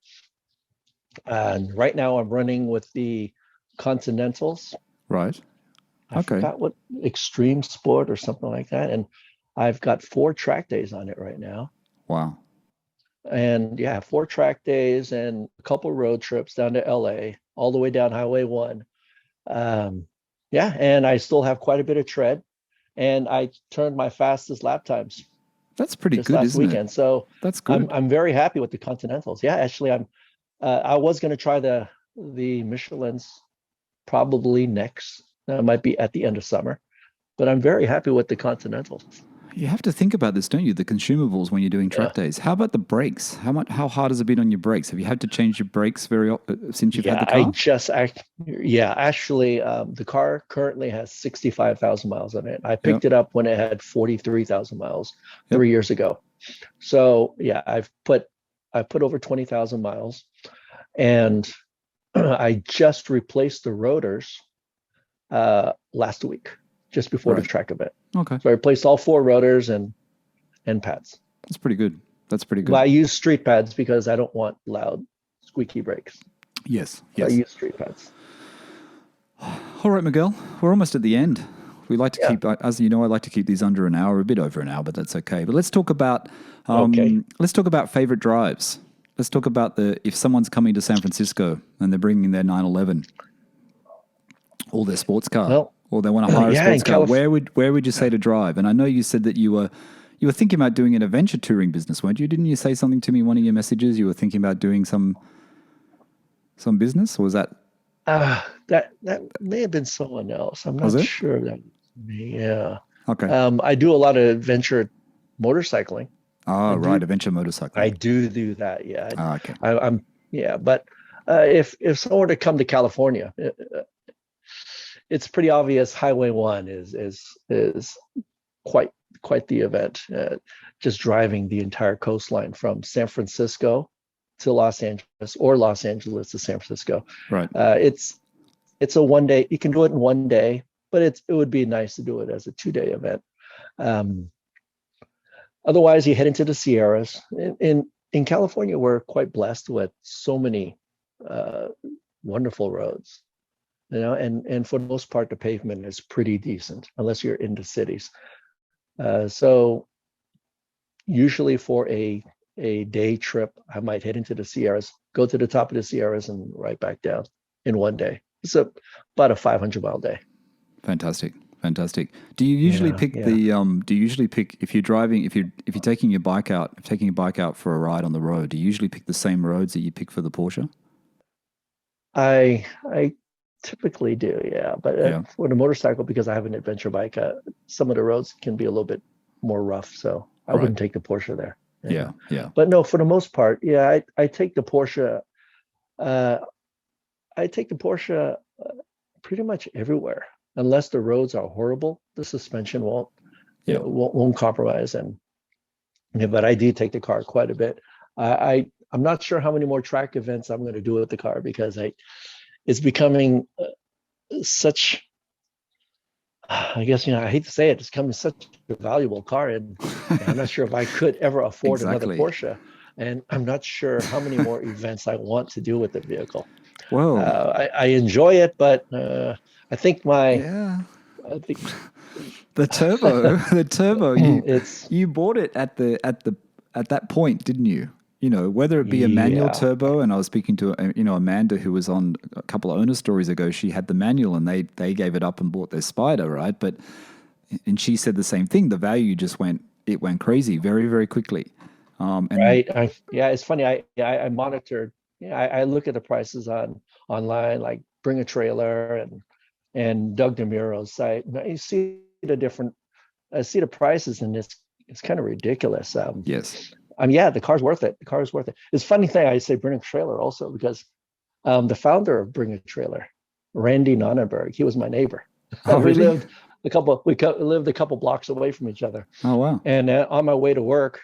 And right now I'm running with the Continentals. Right. I forgot what Extreme Sport or something like that, and I've got 4 track days on it right now. Wow. And 4 track days and a couple road trips down to LA, all the way down Highway 1. And I still have quite a bit of tread. And I turned my fastest lap times. That's pretty good, last isn't weekend. it? So that's good. I'm very happy with the Continentals. Yeah, actually, I was going to try the Michelins probably next. That might be at the end of summer. But I'm very happy with the Continentals. You have to think about this, don't you? The consumables when you're doing track days. How about the brakes? How hard has it been on your brakes? Have you had to change your brakes since you've had the car? Actually, the car currently has 65,000 miles on it. I picked it up when it had 43,000 miles 3 years ago. So I put over 20,000 miles, and I just replaced the rotors last week, just before the track event. Okay. So I replaced all 4 rotors and pads. That's pretty good. Well, I use street pads because I don't want loud, squeaky brakes. Yes. So I use street pads. All right, Miguel, we're almost at the end. We like to keep, as you know, I like to keep these under an hour, a bit over an hour, but that's okay. But let's talk about favorite drives. Let's talk about if someone's coming to San Francisco and they're bringing their 911 or their sports car. Or they want to hire a sports car. Where would you say to drive? And I know you said that you were thinking about doing an adventure touring business, weren't you? Didn't you say something to me in one of your messages? You were thinking about doing some business, or was that? That may have been someone else. I'm not sure that was me. Yeah. Okay. I do a lot of adventure motorcycling. Oh, right, adventure motorcycling. I do that. Yeah. Okay. But if someone were to come to California, it's pretty obvious Highway 1 is quite the event. Just driving the entire coastline from San Francisco to Los Angeles, or Los Angeles to San Francisco. Right. It's a one day. You can do it in one day, but it would be nice to do it as a 2-day event. Otherwise, you head into the Sierras. In California, we're quite blessed with so many wonderful roads. And for the most part, the pavement is pretty decent, unless you're in the cities. So usually for a day trip, I might head into the Sierras, go to the top of the Sierras and right back down in one day. it's about a 500-mile day. Fantastic. Do you usually pick if you're driving, if you're taking your bike out for a ride on the road, do you usually pick the same roads that you pick for the Porsche? I typically do, yeah. But for the motorcycle, because I have an adventure bike, some of the roads can be a little bit more rough, so I wouldn't take the Porsche there. Yeah. But no, for the most part, I take the Porsche. I take the Porsche pretty much everywhere, unless the roads are horrible. The suspension won't compromise, but I do take the car quite a bit. I'm not sure how many more track events I'm going to do with the car, because it's becoming such. I guess I hate to say it, it's becoming such a valuable car, and I'm not sure if I could ever afford another Porsche, and I'm not sure how many more events I want to do with the vehicle. Whoa! I enjoy it, but I think the turbo. You bought it at that point, didn't you? Whether it be a manual turbo, and I was speaking to Amanda, who was on a couple of owner stories ago. She had the manual, and they gave it up and bought their Spider, right? And she said the same thing. The value just went crazy very, very quickly. Right. It's funny. I monitored. I look at the prices online, like Bring a Trailer and Doug DeMuro's site. You see I see the prices, and it's kind of ridiculous. Yes. The car's worth it. The car is worth it. It's a funny thing I say Bring a Trailer also, because the founder of Bring a Trailer, Randy Nonnenberg, he was my neighbor. Oh, we really? lived a couple blocks away from each other. Oh, wow. And on my way to work,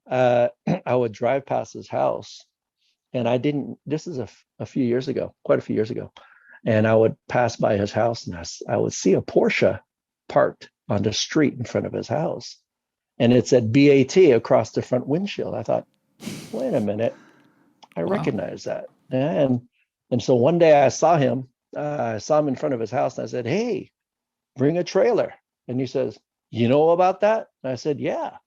I would drive past his house, and this is a few years ago, quite a few years ago. And I would pass by his house, and I would see a Porsche parked on the street in front of his house. And it said BAT across the front windshield. I thought, wait a minute, I recognize that. And so one day I saw him in front of his house, and I said, hey, Bring a Trailer. And he says, you know about that? And I said, yeah.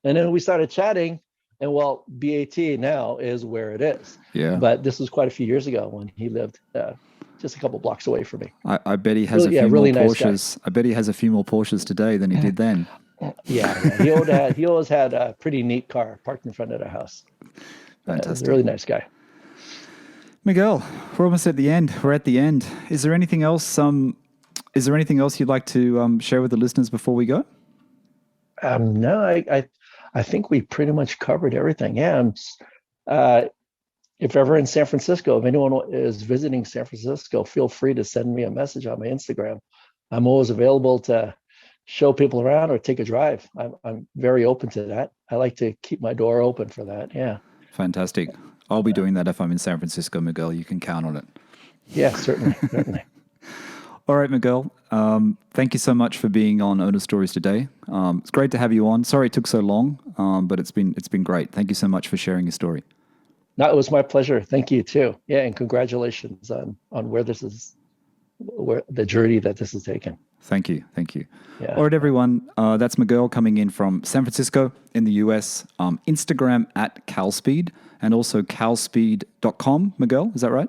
And then we started chatting, and BAT now is where it is. Yeah. But this was quite a few years ago when he lived just a couple blocks away from me. I bet he has a few more Porsches. I bet he has a few more Porsches today than he did then. Yeah. He always had a pretty neat car parked in front of the house. Fantastic. He's a really nice guy. Miguel, we're almost at the end. We're at the end. Is there anything else? You'd like to share with the listeners before we go? No, I think we pretty much covered everything. Yeah. If ever in San Francisco, if anyone is visiting San Francisco, feel free to send me a message on my Instagram. I'm always available to show people around or take a drive. I'm very open to that. I like to keep my door open for that. Yeah. Fantastic. I'll be doing that if I'm in San Francisco, Miguel. You can count on it. Yeah, certainly. All right, Miguel. Thank you so much for being on Owner Stories today. It's great to have you on. Sorry it took so long, but it's been great. Thank you so much for sharing your story. No, it was my pleasure. Thank you too. Yeah, and congratulations on where the journey that this has taken. Thank you. Yeah. All right, everyone. That's Miguel coming in from San Francisco in the US. Instagram at calspeed, and also calspeed.com. Miguel, is that right?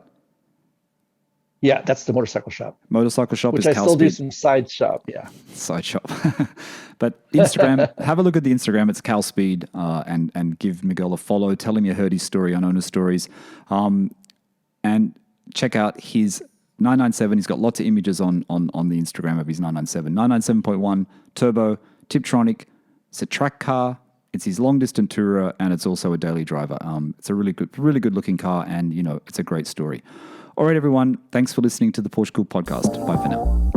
Yeah, that's the motorcycle shop. Motorcycle shop which is I calspeed. still do some side shop. Yeah. Side shop. But Instagram, have a look at the Instagram. It's calspeed, and give Miguel a follow. Tell him you heard his story on Owner Stories. And check out his 997. He's got lots of images on the Instagram of his 997. 997.1 Turbo Tiptronic. It's a track car. It's his long distance tourer, and it's also a daily driver. It's a really good looking car, and it's a great story. All right, everyone. Thanks for listening to the PorscheCooled Podcast. Bye for now.